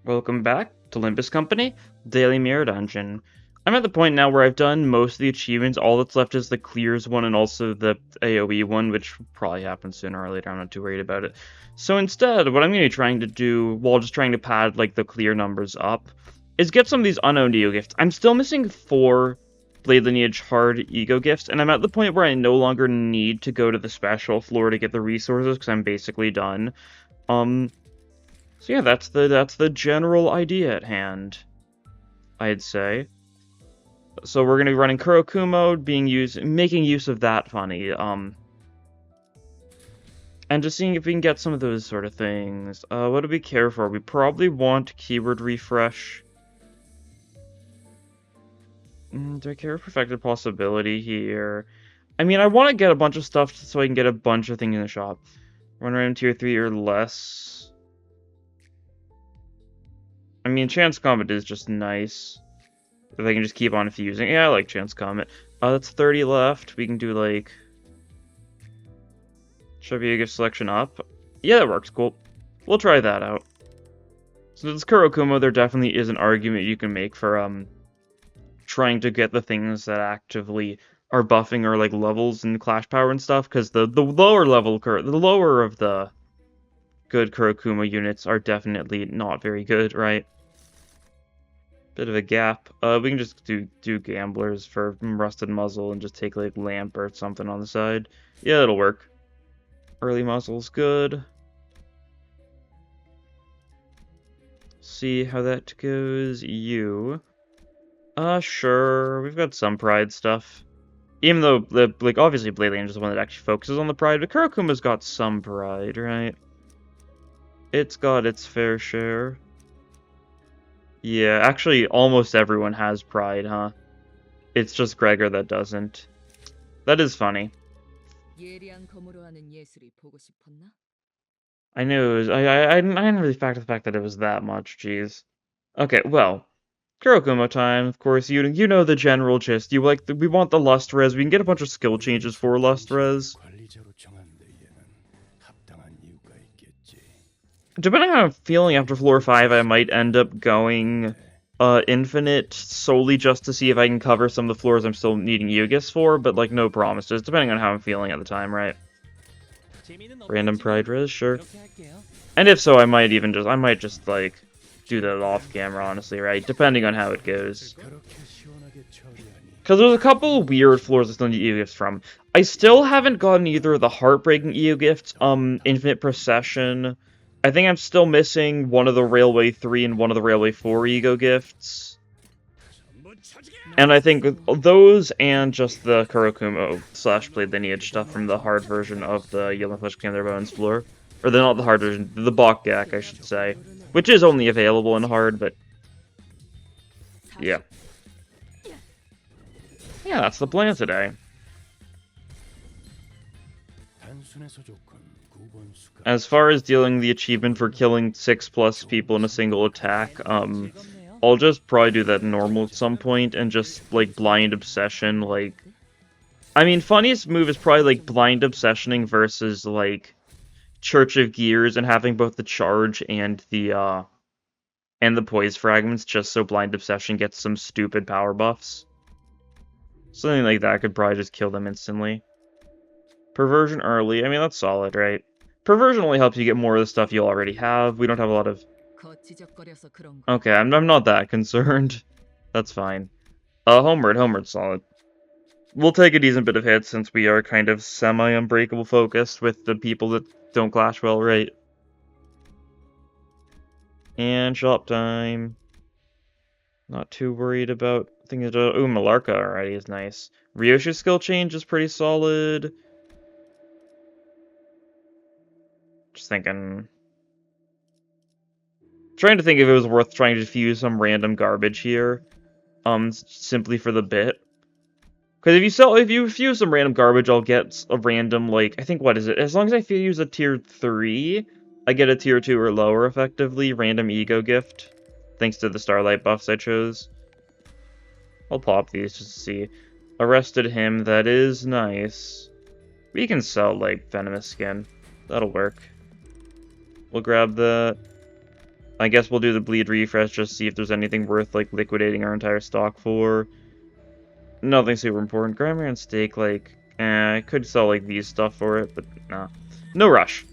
Welcome back to Limbus Company, Daily Mirror Dungeon. I'm at the point now where I've done most of the achievements. All that's left is the clears one and also the AoE one, which will probably happen sooner or later. I'm not too worried about it. So instead, what I'm going to be trying to do, while just trying to pad like the clear numbers up, is get some of these unowned ego gifts. I'm still missing 4 Blade Lineage hard ego gifts, and I'm at the point where I no longer need to go to the special floor to get the resources because I'm basically done. So yeah, that's the general idea at hand, I'd say. So we're gonna be running Kurokumo, making use of that funny, and just seeing if we can get some of those sort of things. What do we care for? We probably want keyword refresh. Do I care for perfected possibility here? I mean, I want to get a bunch of stuff so I can get a bunch of things in the shop. Run random tier 3 or less. I mean, Chance Comet is just nice. If I can just keep on fusing. Yeah, I like Chance Comet. That's 30 left. We can do, like... Should we get selection up? Yeah, that works. Cool. We'll try that out. So this Kurokumo, there definitely is an argument you can make for, trying to get the things that actively are buffing or, like, levels in Clash Power and stuff, because the lower level, the lower of the good Kurokumo units are definitely not very good, right? Bit of a gap. We can just do gamblers for rusted muzzle and just take like lamp or something on the side. Yeah, it'll work. Early muzzle's good. See how that goes. You. Sure. We've got some pride stuff. Even though obviously Blade Lineage is the one that actually focuses on the pride, but Kurokuma's got some pride, right? It's got its fair share. Yeah, actually, almost everyone has pride, huh? It's just Gregor that doesn't. That is funny. I knew it was, I didn't really factor the fact that it was that much, jeez. Okay, well, Kurokumo time, of course, you know the general gist. We want the Lust Res, we can get a bunch of skill changes for Lust Res. Depending on how I'm feeling after floor 5, I might end up going infinite solely just to see if I can cover some of the floors I'm still needing Yugis for, but like no promises, depending on how I'm feeling at the time, right? Random pride res, sure. And if so, I might just like do that off camera, honestly, right? Depending on how it goes. Because there's a couple of weird floors I still need EU gifts from. I still haven't gotten either of the heartbreaking EU gifts, Infinite Procession. I think I'm still missing one of the Railway 3 and one of the Railway 4 ego gifts. And I think those and just the Kurokumo / Blade Lineage stuff from the hard version of the Yellow Flesh Came Their Bones floor. Or not the hard version, the Bokgak, I should say. Which is only available in hard, but... yeah. Yeah, that's the plan today. As far as dealing the achievement for killing 6+ people in a single attack, I'll just probably do that normal at some point and just, like, blind obsession, like... I mean, funniest move is probably, like, blind obsessioning versus, like, Church of Gears and having both the charge and the poise fragments just so blind obsession gets some stupid power buffs. Something like that could probably just kill them instantly. Perversion early, I mean, that's solid, right? Perversion only helps you get more of the stuff you already have. We don't have a lot of... okay, I'm not that concerned. That's fine. Homered's solid. We'll take a decent bit of hits since we are kind of semi-unbreakable focused with the people that don't clash well, right? And shop time. Not too worried about things. Ooh, Malarka already is nice. Ryoshi's skill change is pretty solid. Just thinking... trying to think if it was worth trying to fuse some random garbage here. Simply for the bit. Because if you fuse some random garbage, I'll get a random, like, I think, what is it? As long as I fuse a tier 3, I get a tier 2 or lower, effectively, random ego gift. Thanks to the Starlight buffs I chose. I'll pop these just to see. Arrested him, that is nice. We can sell, like, venomous skin. That'll work. We'll grab the... I guess we'll do the bleed refresh, just see if there's anything worth, like, liquidating our entire stock for. Nothing super important. Grammar and steak, like, I could sell, like, these stuff for it, but nah. No rush.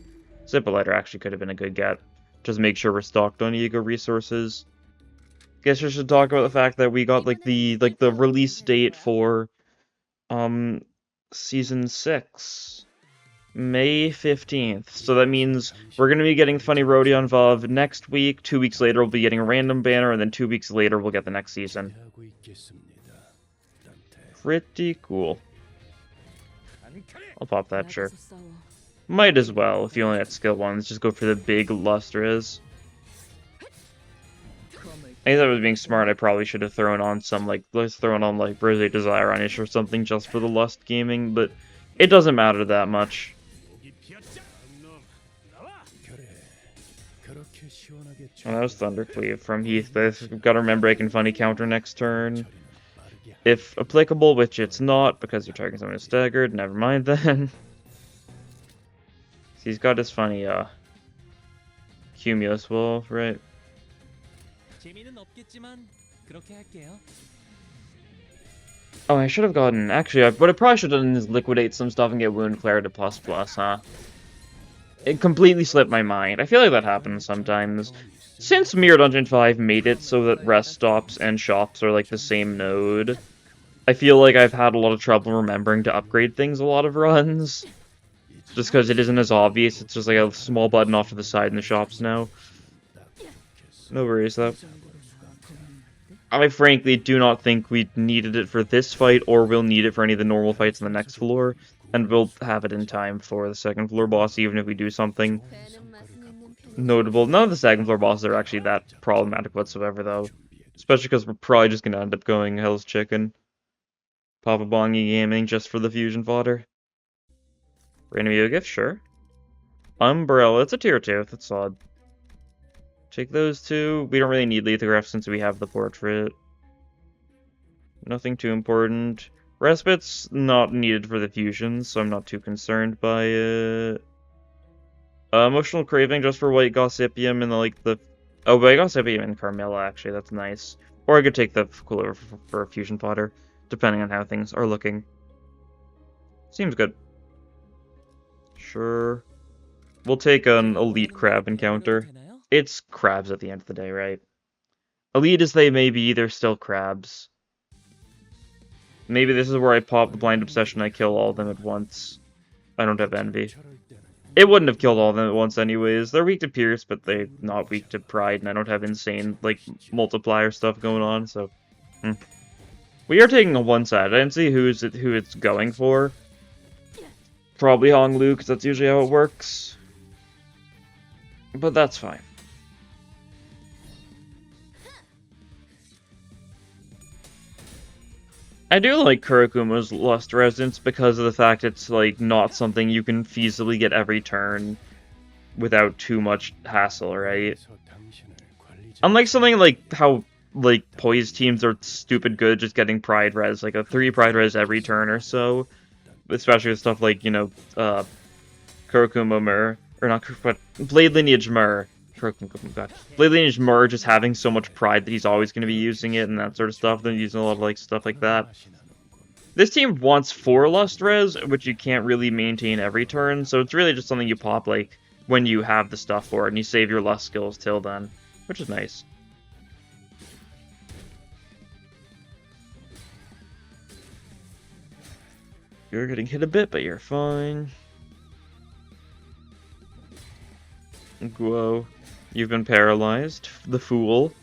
Zippoliter actually could have been a good get. Just make sure we're stocked on ego resources. Guess we should talk about the fact that we got, like, the release date for, Season 6. May 15th. So that means we're going to be getting Funny Rodeon VOV next week. 2 weeks later, we'll be getting a random banner, and then 2 weeks later, we'll get the next season. Pretty cool. I'll pop that, sure. Might as well, if you only got skill 1s. Just go for the big Lustrous. I think that was being smart. I probably should have thrown on some, like, let's throw on, like, Rosé Desire on Ish or something just for the Lust gaming, but it doesn't matter that much. Oh, that was Thundercleave from Heathcliff. We've got to remember I can funny counter next turn. If applicable, which it's not, because you're targeting someone who's staggered, never mind then. He's got his funny, Cumulus Wolf, right? Oh, I should have gotten... Actually, what I probably should have done is liquidate some stuff and get Wound Clear to ++, huh? It completely slipped my mind. I feel like that happens sometimes. Since Mirror Dungeon 5 made it so that rest stops and shops are like the same node, I feel like I've had a lot of trouble remembering to upgrade things a lot of runs. Just because it isn't as obvious, it's just like a small button off to the side in the shops now. No worries though. I frankly do not think we needed it for this fight, or we'll need it for any of the normal fights on the next floor. And we'll have it in time for the second floor boss, even if we do something notable. None of the second floor bosses are actually that problematic whatsoever, though. Especially because we're probably just going to end up going Hell's Chicken. Papa Bongi Gaming just for the fusion fodder. Random Yu gift, sure. Umbrella, it's a tier 2, that's odd. Take those two. We don't really need lithograph since we have the portrait. Nothing too important. Respite's not needed for the fusion, so I'm not too concerned by it. Emotional Craving just for White Gossipium and oh, White Gossipium and Carmilla, actually, that's nice. Or I could take the cooler for fusion fodder, depending on how things are looking. Seems good. Sure. We'll take an Elite Crab encounter. It's crabs at the end of the day, right? Elite as they may be, they're still crabs. Maybe this is where I pop the Blind Obsession and I kill all of them at once. I don't have Envy. It wouldn't have killed all of them at once anyways. They're weak to Pierce, but they're not weak to Pride, and I don't have insane, like, multiplier stuff going on, so... We are taking a one-side. I didn't see who it's going for. Probably Hong Lu, because that's usually how it works. But that's fine. I do like Kurakuma's Lust Residence because of the fact it's, like, not something you can feasibly get every turn without too much hassle, right? Unlike something like how, like, Poise teams are stupid good just getting Pride Res, like a 3 Pride Res every turn or so. Especially with stuff like, you know, Kurokuma Mur, or not, but Blade Lineage Mur. Blade Lineage Mur just having so much pride that he's always going to be using it and that sort of stuff. Then using a lot of like stuff like that. This team wants 4 Lust Res, which you can't really maintain every turn, so it's really just something you pop like when you have the stuff for it, and you save your Lust skills till then, which is nice. You're getting hit a bit, but you're fine. Guo. You've been paralyzed. The fool.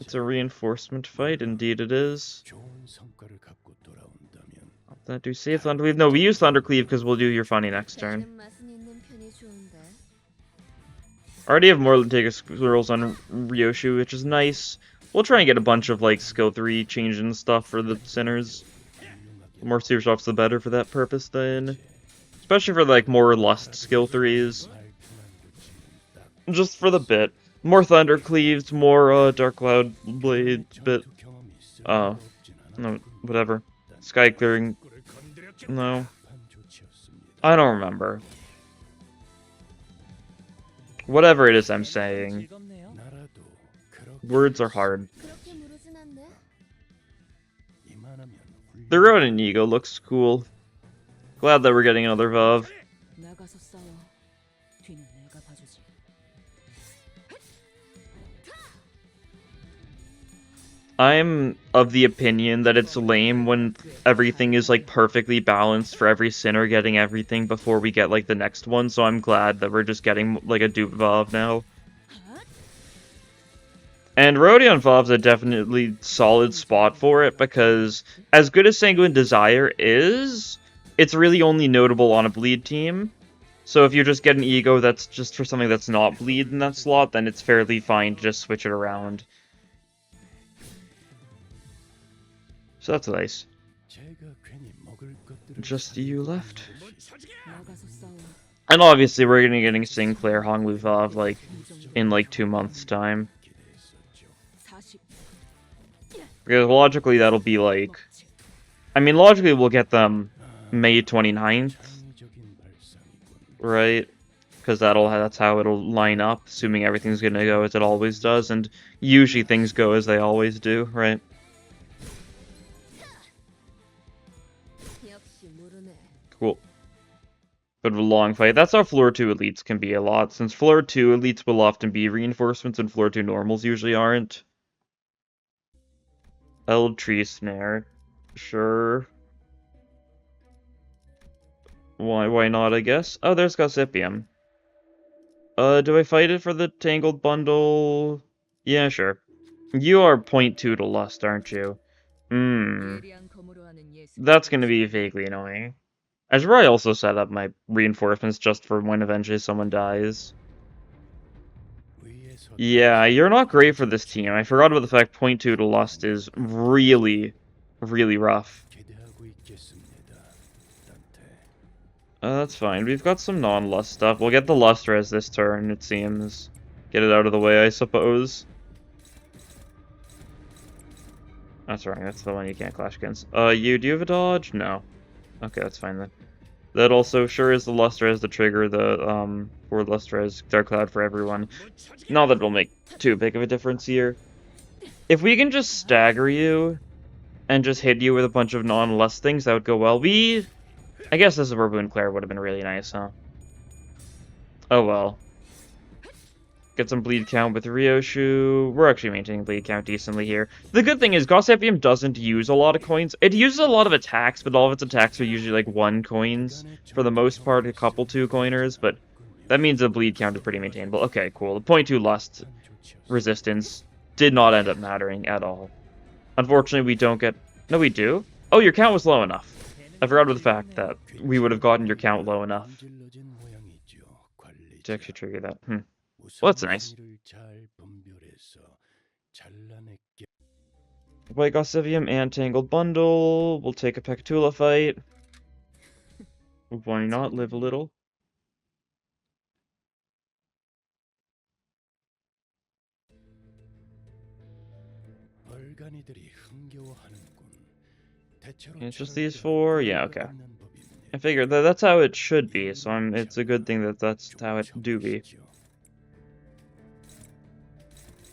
It's a reinforcement fight, indeed it is. That do save Thundercleave? No, we use Thundercleave because we'll do your funny next turn. Already have more than take a squirrels on Ryoshu, which is nice. We'll try and get a bunch of like skill 3 change and stuff for the sinners. The more super shops, the better for that purpose then. Especially for like more Lust skill 3s. Just for the bit. More Thunder Cleaves, more Dark Cloud Blade bit. No, whatever. Sky Clearing. No. I don't remember. Whatever it is I'm saying. Words are hard. The road in Ego looks cool. Glad that we're getting another Vav. I'm of the opinion that it's lame when everything is like perfectly balanced for every sinner getting everything before we get like the next one, so I'm glad that we're just getting like a dupe Vav now. And Rodion Vav's a definitely solid spot for it, because as good as Sanguine Desire is, it's really only notable on a bleed team. So if you just get an ego that's just for something that's not bleed in that slot, then it's fairly fine to just switch it around. So that's nice. Just you left. And obviously we're gonna be getting Sinclair Honglu Vav like in like 2 months' time. Because logically that'll be like, I mean logically we'll get them May 29th, right? Because that's how it'll line up, assuming everything's gonna go as it always does, and usually things go as they always do, right? Cool. Bit of a long fight. That's how Floor 2 elites can be a lot, since Floor 2 elites will often be reinforcements and Floor 2 normals usually aren't. Eld Tree Snare. Sure. Why not, I guess? Oh, there's Gossipium. Do I fight it for the Tangled Bundle? Yeah, sure. You are 0.2 to Lust, aren't you? That's gonna be vaguely annoying. I should probably also set up my reinforcements just for when eventually someone dies. Yeah, you're not great for this team. I forgot about the fact 0.2 to Lust is really, really rough. That's fine. We've got some non-Lust stuff. We'll get the Lust res this turn, it seems. Get it out of the way, I suppose. That's wrong. That's the one you can't clash against. Do you have a dodge? No. Okay, that's fine then. That also sure is the Luster as the trigger, the, for Luster as Dark Cloud for everyone. Not that it'll make too big of a difference here. If we can just stagger you, and just hit you with a bunch of non-Lust things, that would go well. I guess this is where Boon Claire would have been really nice, huh? Oh well. Get some bleed count with Ryoshu. We're actually maintaining bleed count decently here. The good thing is Gossipium doesn't use a lot of coins. It uses a lot of attacks, but all of its attacks are usually like 1 coins. For the most part, a couple 2 coiners, but that means the bleed count is pretty maintainable. Okay, cool. The 0.2 Lust resistance did not end up mattering at all. Unfortunately, we don't get... No, we do? Oh, your count was low enough. I forgot about the fact that we would have gotten your count low enough to actually trigger that. Well, that's nice. White Gossivium and Tangled Bundle. We'll take a Pecatula fight. Why not live a little? It's just these 4? Yeah, okay. I figured that's how it should be, so it's a good thing that that's how it do be.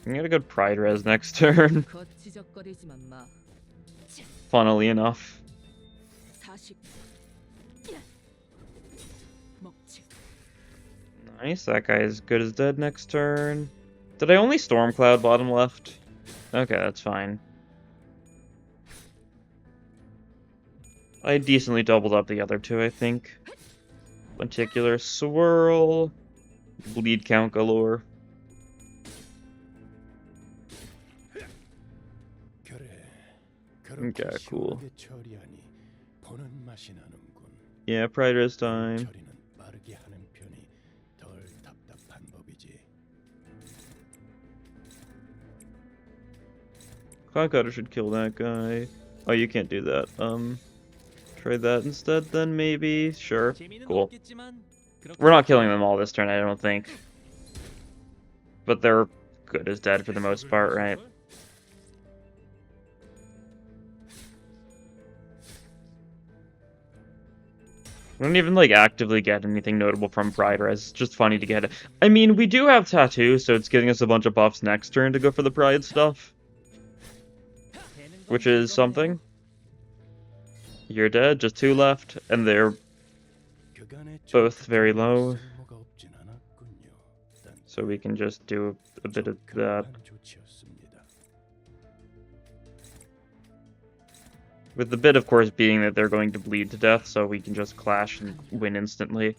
I'm gonna get a good Pride Res next turn. Funnily enough. Nice, that guy is good as dead next turn. Did I only Stormcloud bottom left? Okay, that's fine. I decently doubled up the other 2, I think. Lenticular Swirl. Bleed count galore. Okay, cool. Yeah, Pride Res time. Cloud Cutter should kill that guy. Oh, you can't do that. Try that instead then, maybe? Sure. Cool. We're not killing them all this turn, I don't think. But they're good as dead for the most part, right? We don't even, like, actively get anything notable from Pride Res. It's just funny to get it. I mean, we do have Tattoo, so it's getting us a bunch of buffs next turn to go for the Pride stuff. Which is something. You're dead, just 2 left, and they're both very low. So we can just do a bit of that. With the bit, of course, being that they're going to bleed to death, so we can just clash and win instantly.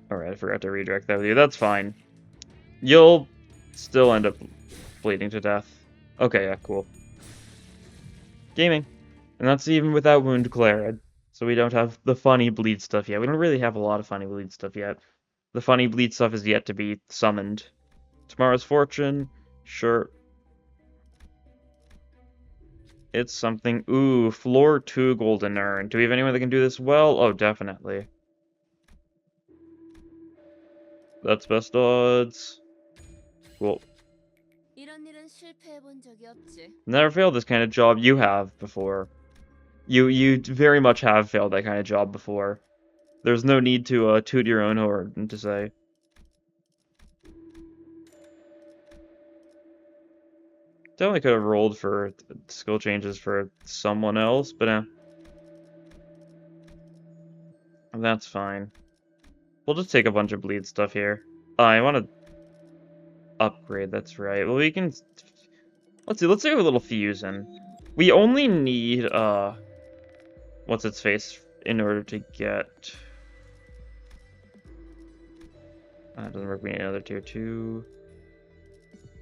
Alright, I forgot to redirect that with you. That's fine. You'll still end up bleeding to death. Okay, yeah, cool. Gaming. And that's even without Wound Declared. So we don't have the funny bleed stuff yet. We don't really have a lot of funny bleed stuff yet. The funny bleed stuff is yet to be summoned. Tomorrow's Fortune. Sure. It's something. Ooh, floor 2 golden urn. Do we have anyone that can do this well? Oh, definitely. That's best odds. Cool. Never failed this kind of job. You have before. You very much have failed that kind of job before. There's no need to toot your own horn and to say. Definitely could have rolled for skill changes for someone else, but that's fine. We'll just take a bunch of bleed stuff here. I want to upgrade, that's right. Well, we can... Let's see, let's do a little fusion. We only need, what's its face in order to get... That doesn't work, we need another tier 2.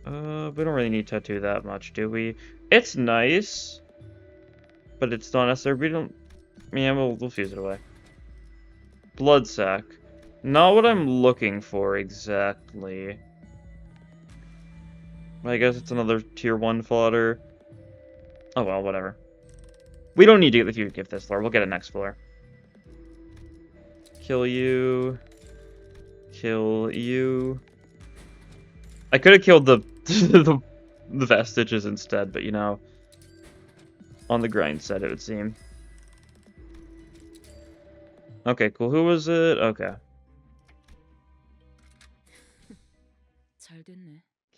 We don't really need Tattoo that much, do we? It's nice, but it's not necessary. We don't... Yeah, we'll fuse it away. Blood Sac. Not what I'm looking for, exactly. I guess it's another tier 1 fodder. Oh well, whatever. We don't need to get the Fugue Gift this floor. We'll get it next floor. Kill you. Kill you. I could have killed the the vestiges instead, but you know, on the grind set it would seem. Okay, cool. Who was it? Okay.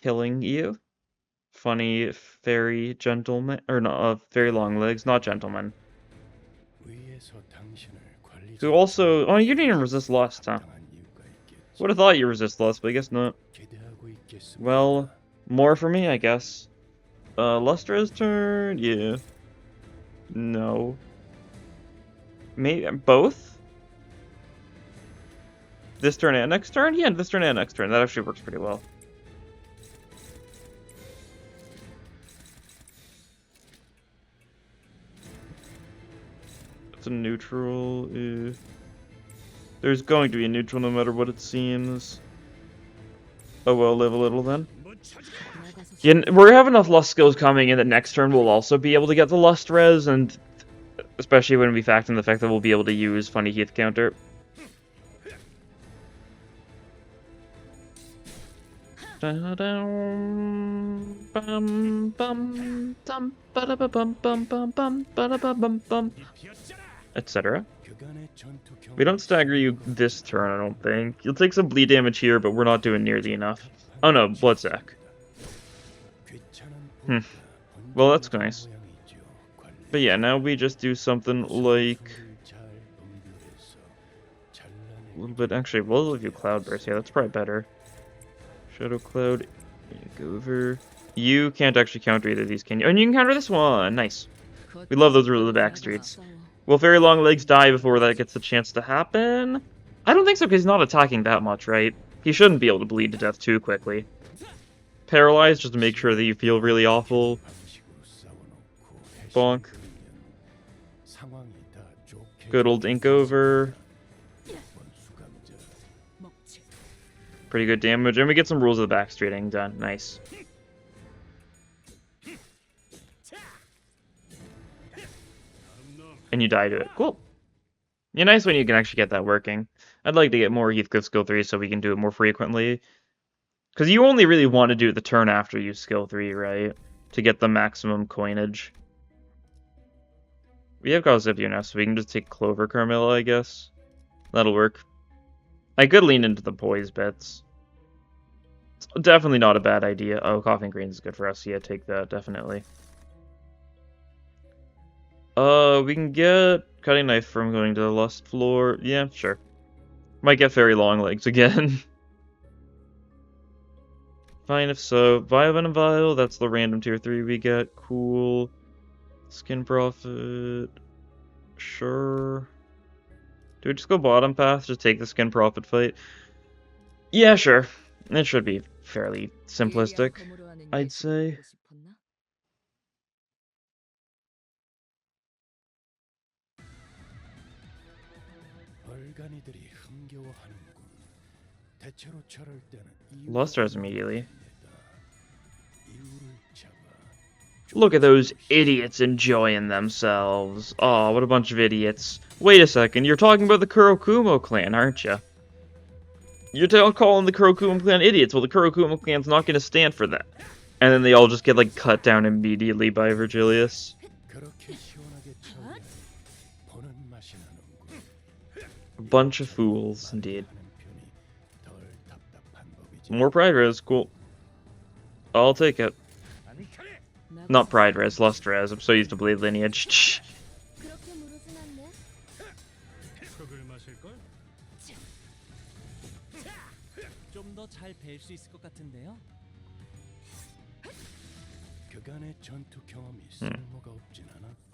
Killing you. Funny fairy gentleman, or not, fairy long legs, not gentleman. Who also, oh, you didn't even resist lust, huh? Would have thought you resist lust, but I guess not. Well, more for me, I guess. Lustra's turn? Yeah. No. Maybe both? This turn and next turn? Yeah, this turn and next turn. That actually works pretty well. It's a neutral. There's going to be a neutral no matter what it seems. Oh well, live a little then. Yeah, we have enough lust skills coming in that next turn we'll also be able to get the lust res, and especially when we factor in the fact that we'll be able to use funny heath counter. Etc. We don't stagger you this turn, I don't think. You'll take some bleed damage here, but we're not doing nearly enough. Oh no, blood sac. Well, that's nice. But yeah, now we just do something like... a little bit, actually, we'll do Cloudburst. Yeah, that's probably better. Shadow Cloud, go over. You can't actually counter either of these, can you? And you can counter this one! Nice. We love those Rule of the Backstreets. Will Fairy Long Legs die before that gets a chance to happen? I don't think so, because he's not attacking that much, right? He shouldn't be able to bleed to death too quickly. Paralyze, just to make sure that you feel really awful. Bonk. Good old Ink over. Pretty good damage, and we get some Rules of the Backstreeting done. Nice. And you die to it. Cool. Yeah, nice when you can actually get that working. I'd like to get more Heathcliff skill 3 so we can do it more frequently. Because you only really want to do it the turn after you skill 3, right? To get the maximum coinage. We have Gossipio now, so we can just take Clover Carmilla, I guess. That'll work. I could lean into the poise bets. It's definitely not a bad idea. Oh, Coughing Greens is good for us. Yeah, take that, definitely. We can get Cutting Knife from going to the Lust floor. Yeah, sure. Might get Fairy Long Legs again. Fine, if so. Biovenom Vial, that's the random tier 3 we get. Cool. Skin Profit. Sure. Do we just go bottom path? Just take the Skin Profit fight? Yeah, sure. It should be fairly simplistic, I'd say. Luster's immediately. Look at those idiots enjoying themselves. Oh, what a bunch of idiots. Wait a second, you're talking about the Kurokumo clan, aren't you? You're calling the Kurokumo clan idiots. Well, the Kurokumo clan's not going to stand for that. And then they all just get, like, cut down immediately by Virgilius. A bunch of fools, indeed. More Pride Res, cool. I'll take it. Not Pride Res, Lust Res. I'm so used to Blade Lineage.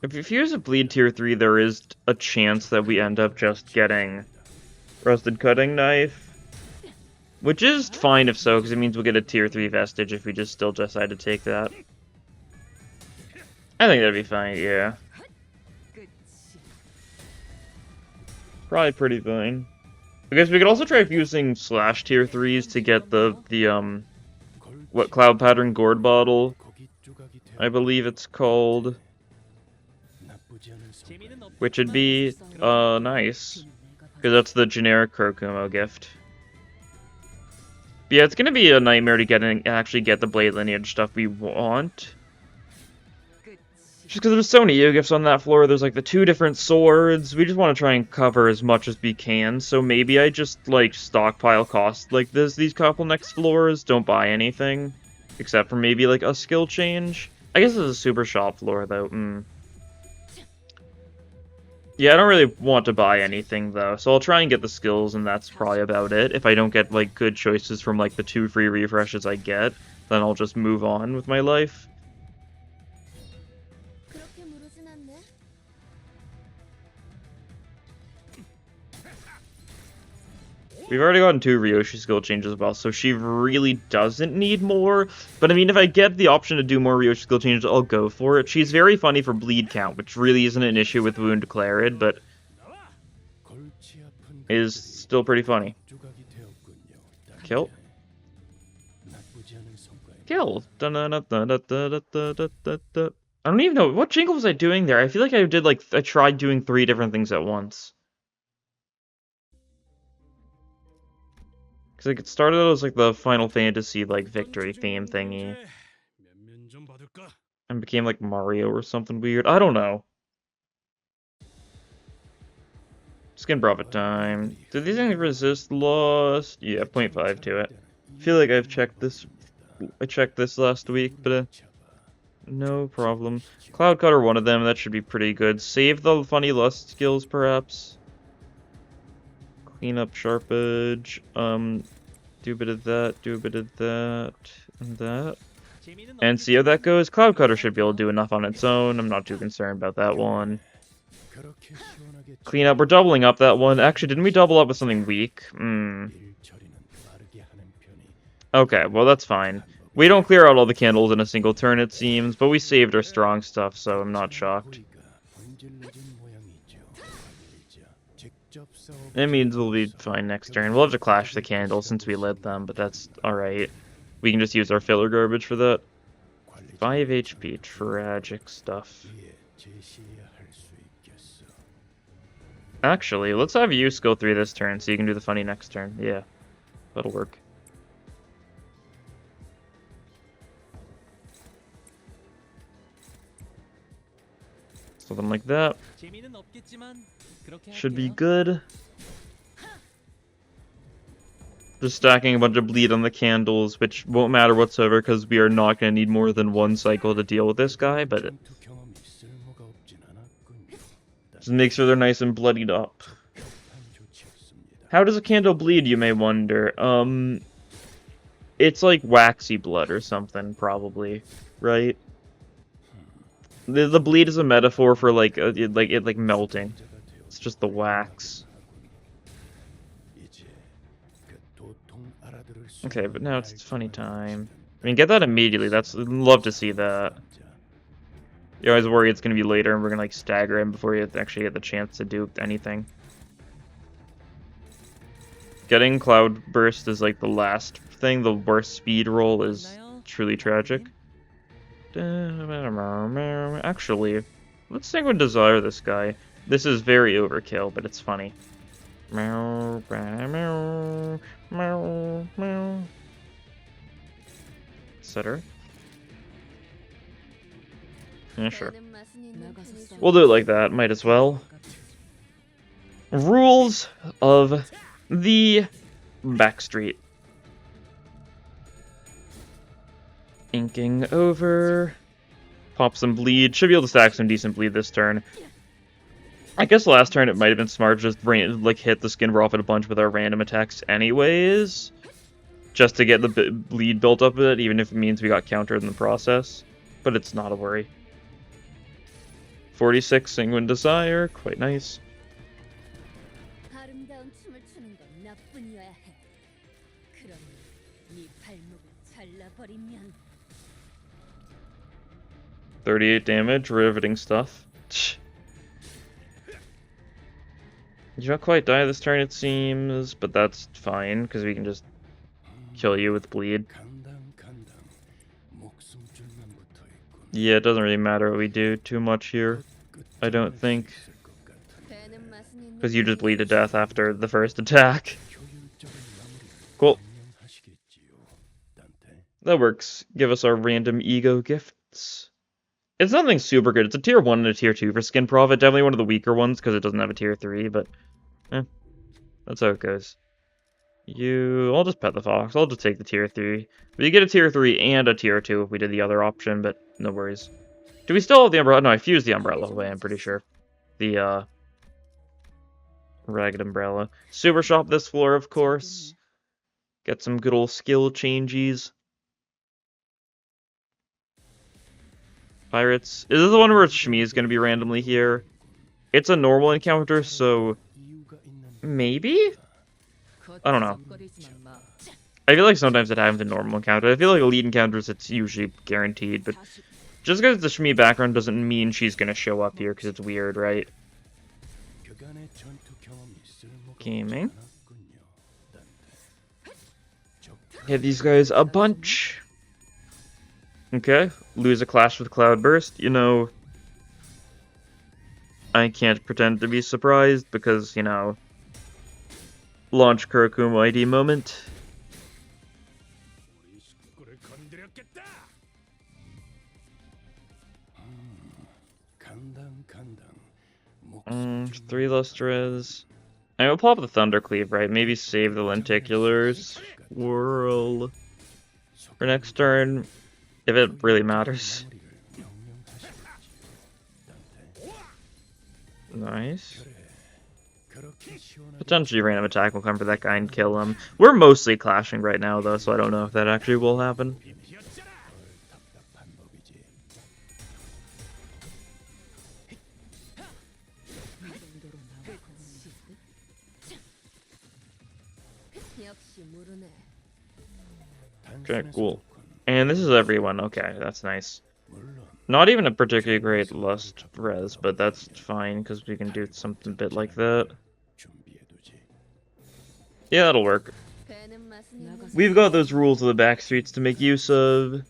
If you use a Bleed tier 3, there is a chance that we end up just getting Rusted Cutting Knife. Which is fine if so, because it means we'll get a tier 3 Vestige if we just still decide to take that. I think that'd be fine, yeah. Probably pretty fine. I guess we could also try using slash tier 3s to get the what, Cloud Pattern Gourd Bottle, I believe it's called. Which would be, nice. Because that's the generic Kurokumo gift. But yeah, it's gonna be a nightmare to actually get the Blade Lineage stuff we want. Just because there's so many gifts on that floor, there's like the 2 different swords. We just want to try and cover as much as we can, so maybe I just like stockpile costs like these couple next floors, don't buy anything. Except for maybe like a skill change. I guess it's a super shop floor though. Yeah, I don't really want to buy anything though, so I'll try and get the skills and that's probably about it. If I don't get like good choices from like the 2 free refreshes I get, then I'll just move on with my life. We've already gotten 2 Ryoshi skill changes as well, so she really doesn't need more. But I mean, if I get the option to do more Ryoshi skill changes, I'll go for it. She's very funny for bleed count, which really isn't an issue with Wound Declared, but is still pretty funny. Kill. Kill. I don't even know. What jingle was I doing there? I feel like I tried doing 3 different things at once. Because like, it started out as like the Final Fantasy like victory theme thingy. And became like Mario or something weird. I don't know. Skin Profit time. Do these things resist lost? Yeah, 0.5 to it. I feel like I checked this last week, but no problem. Cloud Cutter, one of them, that should be pretty good. Save the funny lust skills, perhaps. Clean up Sharp Edge. Do a bit of that, do a bit of that, and that. And see how that goes. Cloud Cutter should be able to do enough on its own. I'm not too concerned about that one. Clean up. We're doubling up that one. Actually, didn't we double up with something weak? Okay, well that's fine. We don't clear out all the candles in a single turn, it seems, but we saved our strong stuff, so I'm not shocked. It means we'll be fine next turn. We'll have to clash the candles since we lit them, but that's alright. We can just use our filler garbage for that. 5 HP, tragic stuff. Actually, let's have you skill 3 this turn so you can do the funny next turn. Yeah, that'll work. Something like that. Should be good. Just stacking a bunch of bleed on the candles, which won't matter whatsoever because we are not going to need more than one cycle to deal with this guy, but just make sure they're nice and bloodied up. How does a candle bleed, you may wonder? It's like waxy blood or something, probably, right? The bleed is a metaphor for like melting. It's just the wax. Okay, but now it's funny time. I mean, get that immediately. Love to see that. You always worry it's gonna be later and we're gonna like stagger him before you actually get the chance to do anything. Getting Cloud Burst is like the last thing. The worst speed roll is truly tragic. Actually, let's Sanguine Desire this guy. This is very overkill, but it's funny. Etc. Yeah, sure. We'll do it like that, might as well. Rules of the Backstreet. Inking over. Pop some bleed. Should be able to stack some decent bleed this turn. I guess last turn it might have been smart to just hit the Skin Prophet a bunch with our random attacks anyways. Just to get the bleed built up with it, even if it means we got countered in the process. But it's not a worry. 46 Sanguine Desire, quite nice. $38 damage, riveting stuff. You not quite die this turn, it seems, but that's fine, because we can just kill you with bleed. Yeah, it doesn't really matter what we do too much here, I don't think. Because you just bleed to death after the first attack. Cool. That works. Give us our random ego gifts. It's nothing super good. It's a tier 1 and a tier 2 for Skin Prophet. Definitely one of the weaker ones because it doesn't have a tier 3, but that's how it goes. I'll just pet the fox. I'll just take the tier 3. But you get a tier 3 and a tier 2 if we did the other option, but no worries. Do we still have the umbrella? No, I fused the umbrella away, I'm pretty sure. The, Ragged Umbrella. Super shop this floor, of course. Get some good old skill changes. Pirates. Is this the one where Shmi is going to be randomly here? It's a normal encounter, so maybe? I don't know. I feel like sometimes it happens in normal encounters. I feel like elite encounters it's usually guaranteed, but just because it's the Shmi background doesn't mean she's going to show up here because it's weird, right? Gaming. Hit these guys a bunch. Okay, lose a clash with Cloudburst. You know, I can't pretend to be surprised because, you know, launch Kurokumo ID moment. Three Lustres. I will pull up the Thundercleave, right? Maybe save the Lenticulars. Swirl. For next turn, if it really matters. Nice. Potentially random attack will come for that guy and kill him. We're mostly clashing right now, though, so I don't know if that actually will happen. Okay, cool. And this is everyone. Okay, that's nice. Not even a particularly great Lust res, but that's fine, because we can do something a bit like that. Yeah, that'll work. We've got those rules of the backstreets to make use of,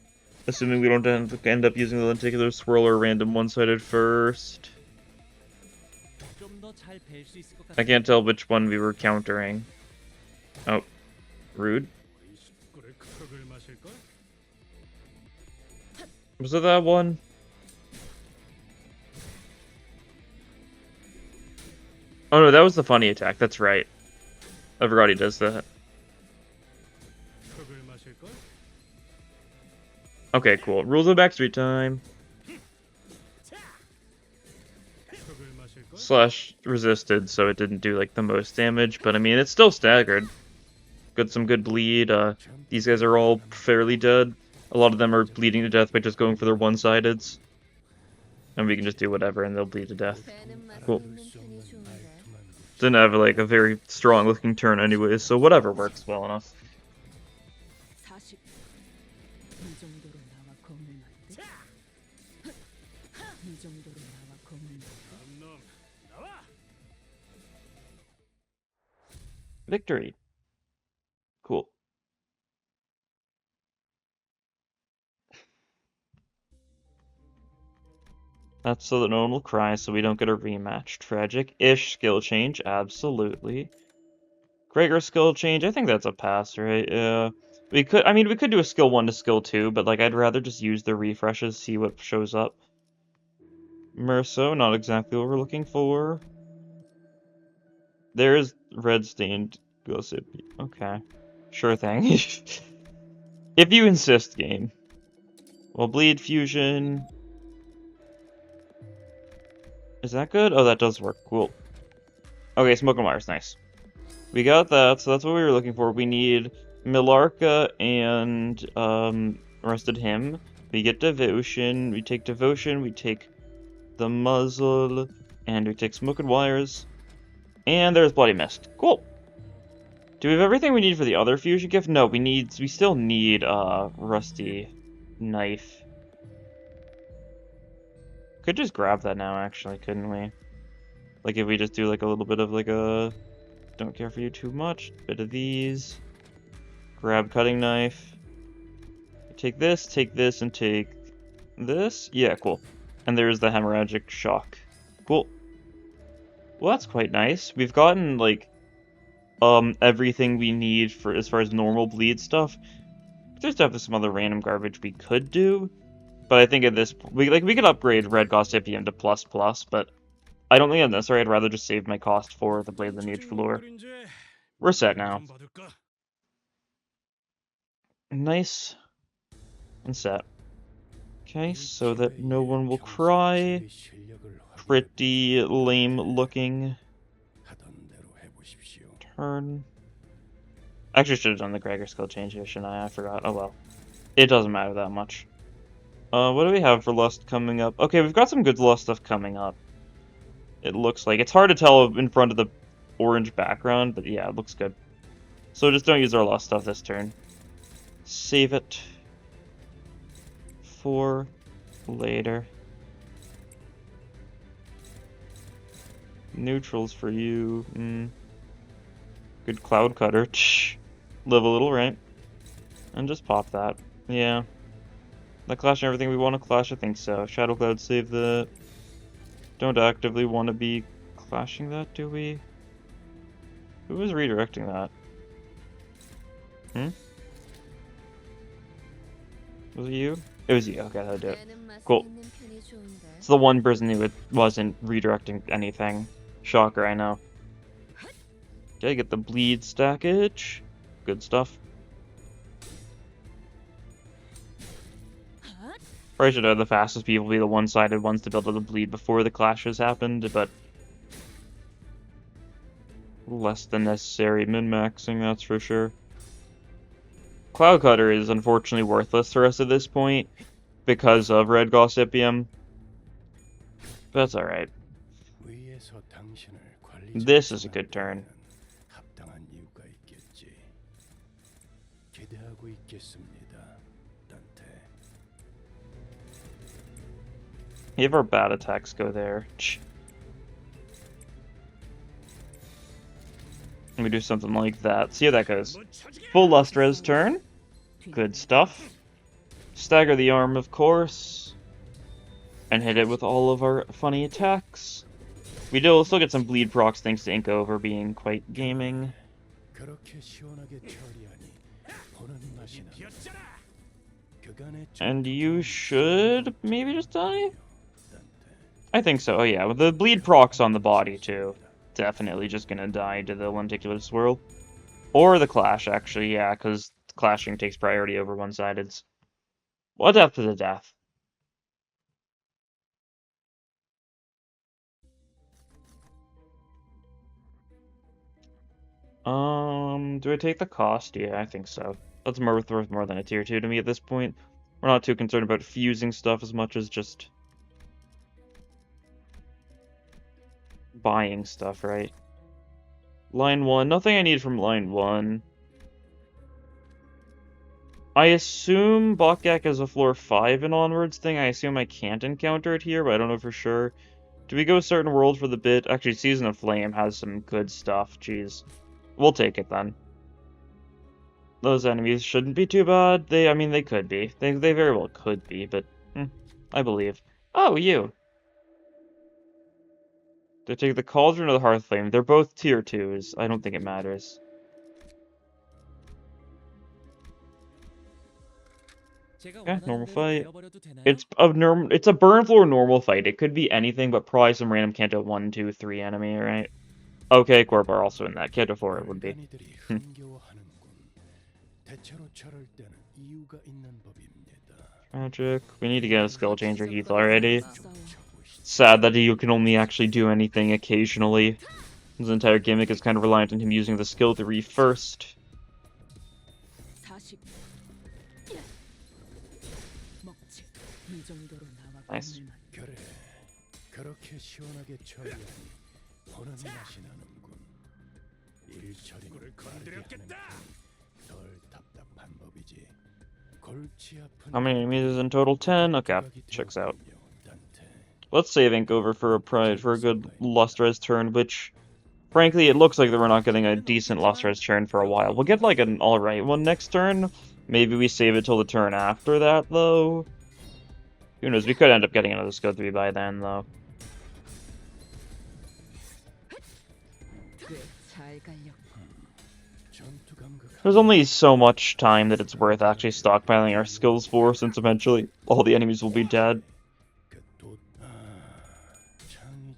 assuming we don't end up using the lenticular swirl or random one-sided first. I can't tell which one we were countering. Oh, rude. Was it that one? Oh no, that was the funny attack. That's right. I forgot he does that. Okay, cool. Rules of backstreet time. Slash resisted, so it didn't do like the most damage, but I mean it's still staggered. Got some good bleed. These guys are all fairly dead. A lot of them are bleeding to death by just going for their one-sideds. And we can just do whatever and they'll bleed to death. Cool. Didn't have like a very strong looking turn anyways, so whatever works well enough. Victory. Cool. That's so that no one will cry, so we don't get a rematch. Tragic-ish skill change, absolutely. Gregor skill change, I think that's a pass, right? Yeah. We could do a skill 1 to skill 2, but like I'd rather just use the refreshes, see what shows up. Merso, not exactly what we're looking for. There's red stained gossip. Okay. Sure thing. If you insist, game. Well, bleed fusion. Is that good? Oh, that does work. Cool. Okay, smoke and wires, nice. We got that, so that's what we were looking for. We need Millarca and Arrested Him. We get Devotion. We take Devotion. We take the Muzzle, and we take Smoke and Wires. And there's Bloody Mist. Cool. Do we have everything we need for the other fusion gift? No, we still need Rusty Knife. Could just grab that now, actually, couldn't we? Like if we just do like a little bit of like a don't care for you too much, bit of these. Grab cutting knife. Take this, and take this. Yeah, cool. And there's the hemorrhagic shock. Cool. Well, that's quite nice. We've gotten like everything we need for as far as normal bleed stuff. There's definitely some other random garbage we could do, but I think at this we could upgrade Red Gossipium to plus, but I don't think that's necessary. I'd rather just save my cost for the Blade Lineage Floor. We're set now. Nice and set. Okay, so that no one will cry. Pretty lame looking turn. Actually, should have done the Gregor skill change here, shouldn't I? I forgot. Oh well. It doesn't matter that much. What do we have for Lust coming up? Okay, we've got some good Lust stuff coming up. It looks like. It's hard to tell in front of the orange background, but yeah, it looks good. So just don't use our Lust stuff this turn. Save it for later. Neutrals for you. Good Cloud Cutter. Live a little, right? And just pop that. Yeah. That clash and everything we want to clash? I think so. Shadow Cloud, save the... Don't actively want to be clashing that, do we? Who was redirecting that? Was it you? It was you. Okay, that'll do it. Cool. It's the one person who wasn't redirecting anything. Shocker, I know. Okay, get the bleed stackage. Good stuff. Probably should have the fastest people be the one-sided ones to build up the bleed before the clashes happened, but less than necessary min-maxing, that's for sure. Cloud Cutter is unfortunately worthless the rest of this point because of Red Gossipium. But that's alright. This is a good turn. Have our bad attacks go there. And we do something like that. See how that goes. Full Lust Res turn. Good stuff. Stagger the arm, of course. And hit it with all of our funny attacks. We do still get some bleed procs thanks to Ink Over being quite gaming. And you should maybe just die? I think so, oh yeah, with the bleed procs on the body too. definitely just gonna die to the lenticular swirl. Or the clash, actually, yeah, because clashing takes priority over one-sideds. Well, death is a death. Do I take the cost? Yeah, I think so. That's worth more than a tier 2 to me at this point. We're not too concerned about fusing stuff as much as just buying stuff, right? Line 1, nothing I need from line 1. I assume Bokgak is a floor 5 and onwards thing. I assume I can't encounter it here, but I don't know for sure. Do we go a certain world for the bit? Actually, Season of Flame has some good stuff. Jeez. We'll take it then. Those enemies shouldn't be too bad. I mean, they could be. They very well could be, but I believe. Oh, you. To take the Cauldron or the Hearthflame. They're both tier 2s. I don't think it matters. Yeah, normal fight. It's a burn floor normal fight. It could be anything, but probably some random Kanto 1, 2, 3 enemy, right? Okay, Corp are also in that. Kanto 4 it would be. Tragic. We need to get a skill changer Heath already. Sad that you can only actually do anything occasionally. His entire gimmick is kind of reliant on him using the skill 3 first. Nice. How many enemies in total? 10? Okay, checks out. Let's save Ink over for a good Lustrez turn, which, frankly, it looks like that we're not getting a decent Lustrez turn for a while. We'll get, like, an alright one next turn. Maybe we save it till the turn after that, though. Who knows, we could end up getting another skill 3 by then, though. There's only so much time that it's worth actually stockpiling our skills for, since eventually all the enemies will be dead.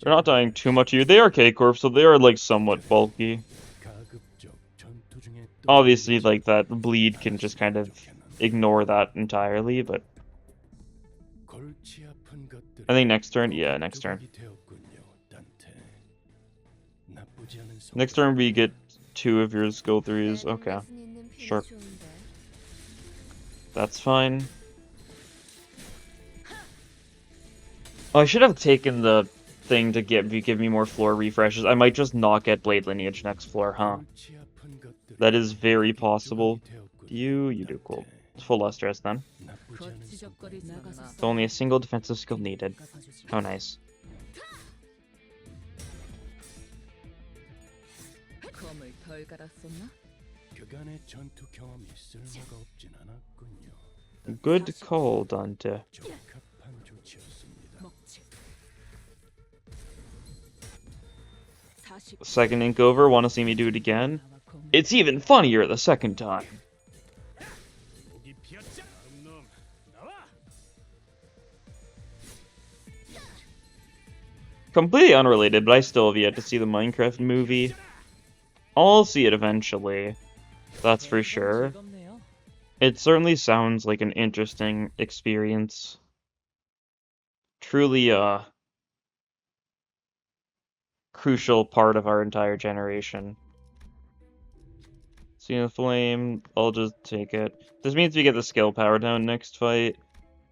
They're not dying too much here. They are K-Corp, so they are, like, somewhat bulky. Obviously, like, that bleed can just kind of ignore that entirely, but... I think next turn? Yeah, next turn. Next turn we get 2 of your skill 3s. Okay. Sure. That's fine. Oh, I should have taken the thing to give me more floor refreshes. I might just not get Blade Lineage next floor, huh? That is very possible. You do cool. Full Lustrous then. With only a single defensive skill needed. How nice. Good call, Dante. Second ink over, want to see me do it again? It's even funnier the second time. Completely unrelated, but I still have yet to see the Minecraft movie. I'll see it eventually. That's for sure. It certainly sounds like an interesting experience. Truly a crucial part of our entire generation. See the flame, I'll just take it. This means we get the skill power down next fight,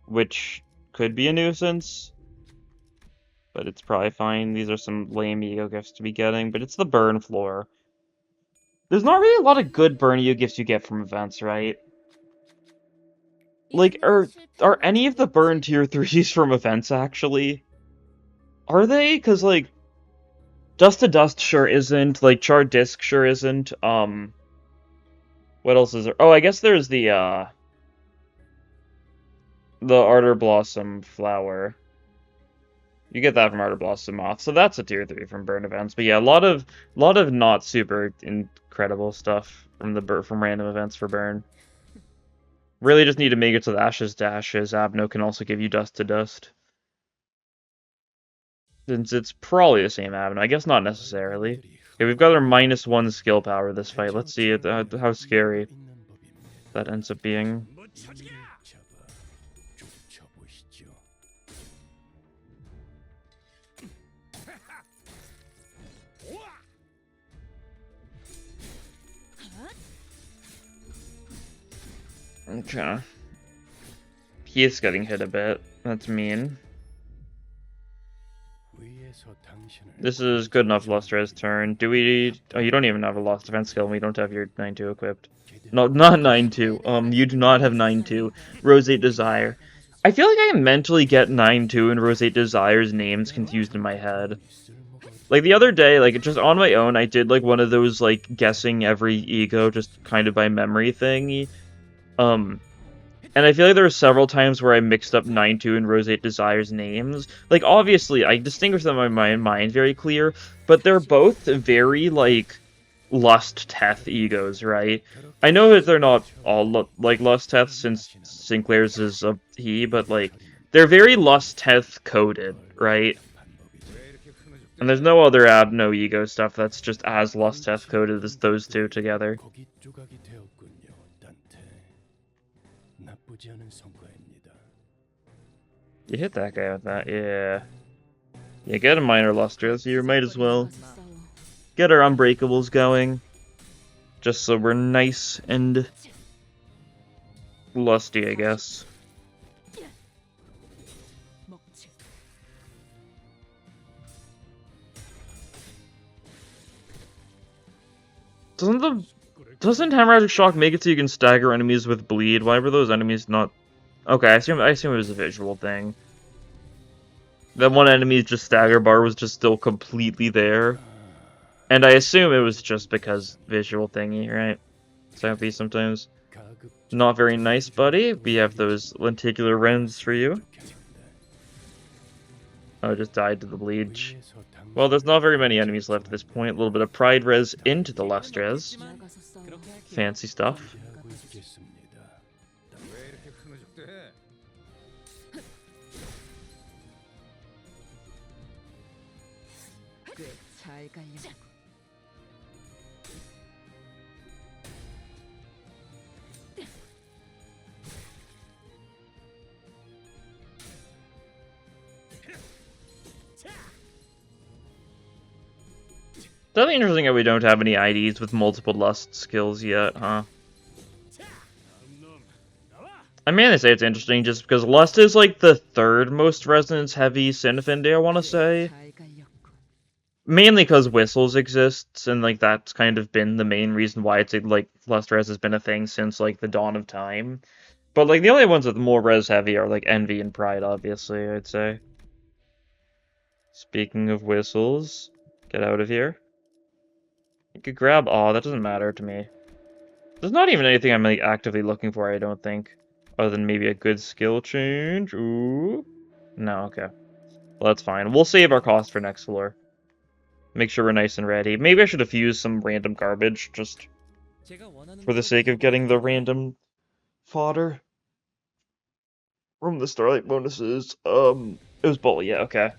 which could be a nuisance. But it's probably fine. These are some lame ego gifts to be getting, but it's the burn floor. There's not really a lot of good burn ego gifts you get from events, right? Like, are any of the burn tier 3s from events, actually? Are they? Because, like, Dust to Dust sure isn't, like, Charred Disc sure isn't, what else is there? Oh, I guess there's the Ardor Blossom flower. You get that from Ardor Blossom Moth, so that's a tier 3 from burn events. But yeah, a lot of not super incredible stuff from random events for burn. Really just need to make it so the Ashes to Ashes Abno can also give you Dust to Dust. Since it's probably the same avenue. I guess not necessarily. Okay, we've got our -1 skill power this fight. Let's see how scary that ends up being. Okay. He is getting hit a bit. That's mean. This is good enough Lustra's turn. Do we... Oh, you don't even have a lost defense skill and we don't have your 9-2 equipped. No, not 9-2. You do not have 9-2. Roseate Desire. I feel like I mentally get 9-2 and Roseate Desire's names confused in my head. Like, the other day, like, just on my own, I did, like, one of those, like, guessing every ego just kind of by memory thingy. And I feel like there were several times where I mixed up 9-2 and Roseate Desire's names. Like, obviously, I distinguish them in my mind very clear, but they're both very, like, Lust Teth egos, right? I know that they're not all, like, Lust Teth, since Sinclair's is a he, but, like, they're very Lust Teth coded, right? And there's no other no ego stuff that's just as Lust Teth coded as those two together. You hit that guy with that, yeah. Yeah, get a minor luster, so you might as well get our unbreakables going. Just so we're nice and lusty, I guess. Doesn't Hemorrhagic Shock make it so you can stagger enemies with bleed? Why were those enemies not... Okay, I assume it was a visual thing. That one enemy's just stagger bar was just still completely there. And I assume it was just because visual thingy, right? Sappy sometimes. Not very nice, buddy. We have those lenticular rends for you. Oh, just died to the bleach. Well, there's not very many enemies left at this point. A little bit of pride res into the lust res. Fancy stuff. Definitely interesting that we don't have any IDs with multiple lust skills yet, huh? I mean, I say it's interesting just because lust is like the third most resonance heavy sin affinity, I want to say. Mainly because whistles exists, and like that's kind of been the main reason why it's like lust res has been a thing since like the dawn of time. But like the only ones with more res heavy are like envy and pride, obviously, I'd say. Speaking of whistles, get out of here. You could grab... Aw, that doesn't matter to me. There's not even anything I'm like actively looking for, I don't think. Other than maybe a good skill change. Ooh. No, okay. Well, that's fine. We'll save our cost for next floor. Make sure we're nice and ready. Maybe I should have used some random garbage, just for the sake of getting the random fodder from the Starlight bonuses. It was Bull, yeah, okay.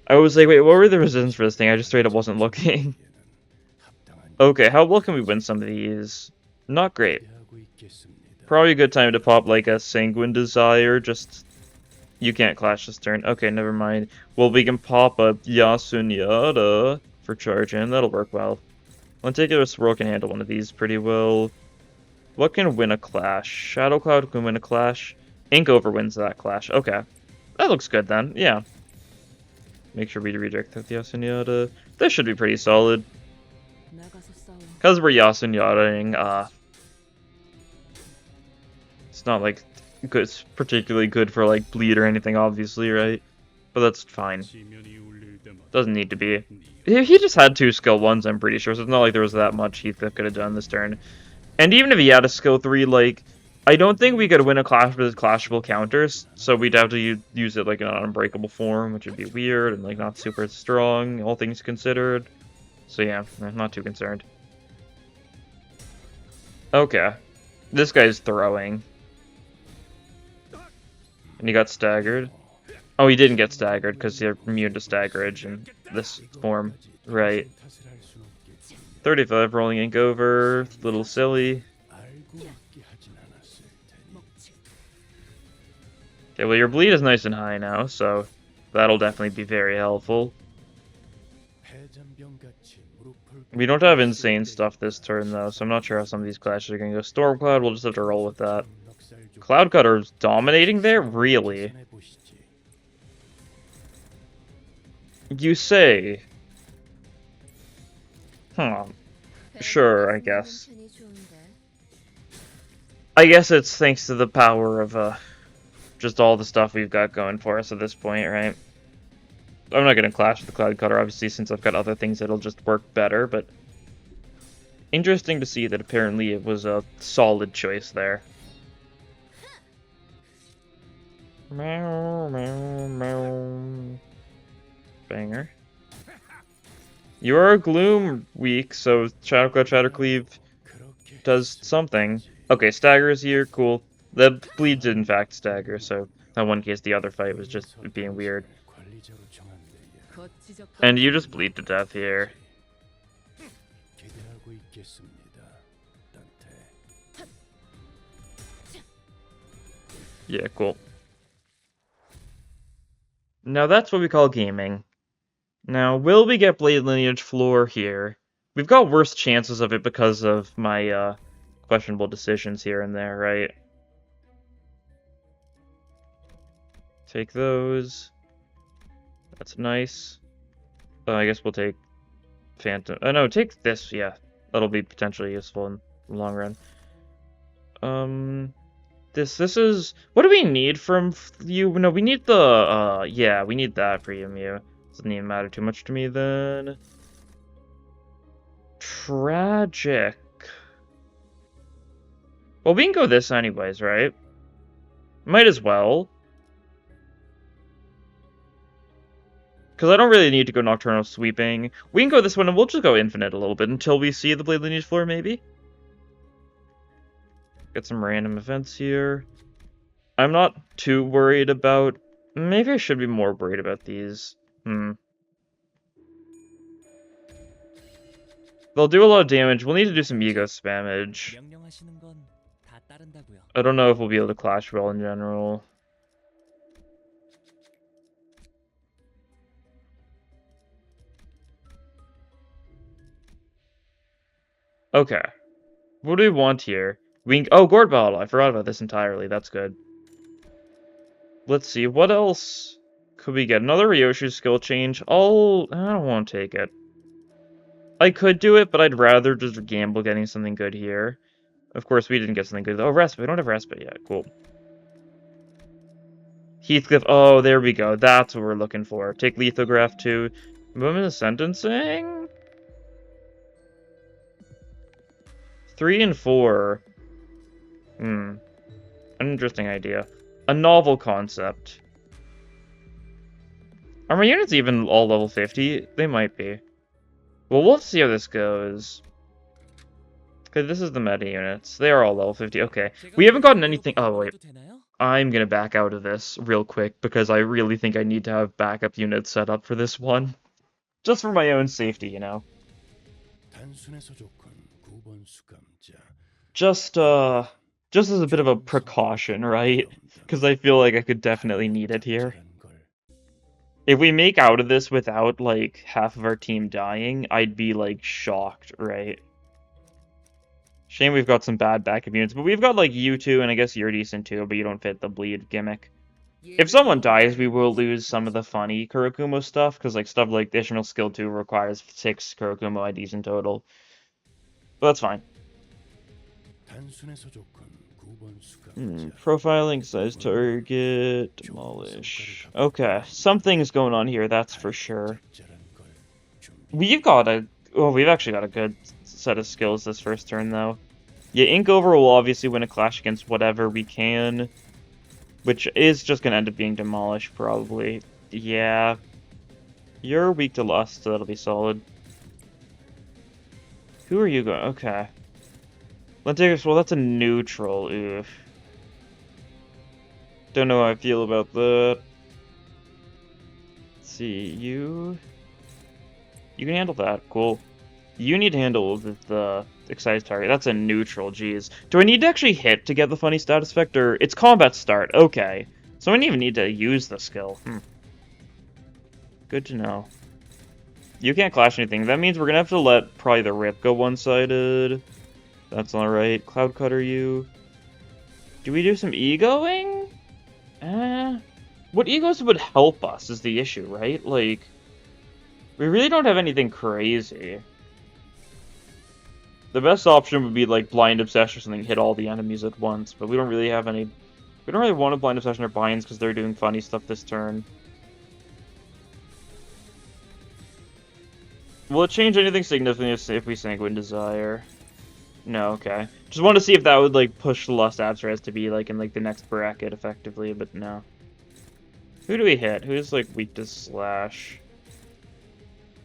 I was like, wait, what were the resistance for this thing? I just straight up wasn't looking. Okay, how well can we win some of these? Not great. Probably a good time to pop like a Sanguine Desire, just... You can't clash this turn. Okay, never mind. Well, we can pop a Yasunyata for charge in. That'll work well. Lenticular Swirl can handle one of these pretty well. What can win a clash? Shadow Cloud can win a clash. Ink Over wins that clash. Okay. That looks good then. Yeah. Make sure we redirect the Yasunyata. This should be pretty solid. Because we're Yasunyataing, it's not like it's particularly good for like bleed or anything, obviously, right? But that's fine. Doesn't need to be. He just had 2 skill 1s, I'm pretty sure, so it's not like there was that much Heathcliff could have done this turn. And even if he had a skill 3, like, I don't think we could win a clash with clashable counters, so we'd have to use it like in an unbreakable form, which would be weird and like not super strong, all things considered. So yeah, I'm not too concerned. Okay. This guy's throwing. And he got staggered. Oh, he didn't get staggered because they're immune to staggerage in this form. Right. 35 rolling ink over. Little silly. Okay, well your bleed is nice and high now, so that'll definitely be very helpful. We don't have insane stuff this turn though, so I'm not sure how some of these clashes are gonna go. Stormcloud, we'll just have to roll with that. Cloud Cutter's dominating there? Really? You say? Huh. Sure, I guess. I guess it's thanks to the power of, just all the stuff we've got going for us at this point, right? I'm not gonna clash with the Cloud Cutter, obviously, since I've got other things that'll just work better, but... Interesting to see that apparently it was a solid choice there. Meow, meow, meow. Banger. You are Gloom weak, so Shattercleave does something. Okay, Stagger is here, cool. The bleed did in fact stagger, so in one case the other fight was just being weird. And you just bleed to death here. Yeah, cool. Now that's what we call gaming. Now, will we get Blade Lineage floor here? We've got worse chances of it because of my, questionable decisions here and there, right? Take those. That's nice. I guess we'll take Phantom. Oh, no, take this, yeah. That'll be potentially useful in the long run. This is... What do we need from you? No, we need the, yeah, we need that for you, Mew. Doesn't even matter too much to me, then. Tragic. Well, we can go this anyways, right? Might as well. Because I don't really need to go Nocturnal Sweeping. We can go this one, and we'll just go Infinite a little bit until we see the Blade Lineage floor, maybe? Get some random events here. I'm not too worried about... Maybe I should be more worried about these. They'll do a lot of damage. We'll need to do some ego spammage. I don't know if we'll be able to clash well in general. Okay. What do we want here? Oh, Gourd Bottle. I forgot about this entirely. That's good. Let's see. What else could we get? Another Ryoshu skill change. I don't want to take it. I could do it, but I'd rather just gamble getting something good here. Of course, we didn't get something good. Oh, Respite. We don't have Respite yet. Cool. Heathcliff. Oh, there we go. That's what we're looking for. Take Lithograph too. Moment of sentencing? 3 and 4. An interesting idea. A novel concept. Are my units even all level 50? They might be. Well, we'll see how this goes. Okay, this is the meta units. They are all level 50. Okay. We haven't gotten anything... Oh, wait. I'm gonna back out of this real quick because I really think I need to have backup units set up for this one. Just for my own safety, you know. Just as a bit of a precaution, right? Because I feel like I could definitely need it here. If we make out of this without, like, half of our team dying, I'd be, like, shocked, right? Shame we've got some bad backup units, but we've got, like, you two, and I guess you're decent too, but you don't fit the bleed gimmick. If someone dies, we will lose some of the funny Kurakumo stuff, because, like, stuff like additional skill 2 requires 6 Kurakumo IDs in total. But that's fine. Profiling, size target, demolish. Okay, something's going on here, that's for sure. We've actually got a good set of skills this first turn, though. Yeah, Ink Over will obviously win a clash against whatever we can, which is just gonna end up being demolished, probably. Yeah. You're weak to Lust, so that'll be solid. Who are you going? Okay. Lentigus, well, that's a neutral. Oof. Don't know how I feel about that. see, you can handle that. Cool. You need to handle the excised target. That's a neutral, geez. Do I need to actually hit to get the funny status effect, or it's combat start? Okay. So I don't even need to use the skill. Good to know. You can't clash anything. That means we're gonna have to let probably the rip go one-sided. That's alright. Cloud Cutter you. Do we do some egoing? What egos would help us is the issue, right? Like, we really don't have anything crazy. The best option would be like Blind Obsession or something, hit all the enemies at once, but we don't really have any... We don't really want a Blind Obsession or Binds because they're doing funny stuff this turn. Will it change anything significant if we Sanguine Desire? No, okay. Just want to see if that would, like, push the Lust Absres to be, like, in, like, the next bracket, effectively, but no. Who do we hit? Who's, like, weak to Slash?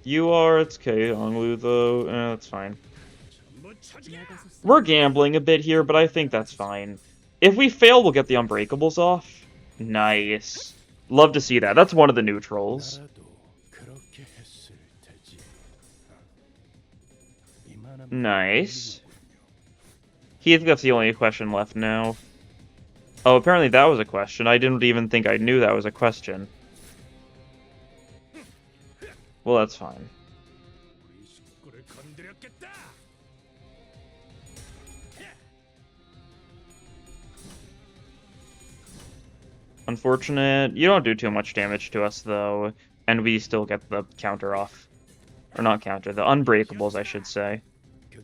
You are, it's okay, Honglu, though. That's fine. We're gambling a bit here, but I think that's fine. If we fail, we'll get the Unbreakables off. Nice. Love to see that. That's one of the neutrals. Nice. I think that's the only question left now. Oh, apparently that was a question. I didn't even think I knew that was a question. Well, that's fine. Unfortunate. You don't do too much damage to us, though, and we still get the counter off. Or not counter, the unbreakables, I should say.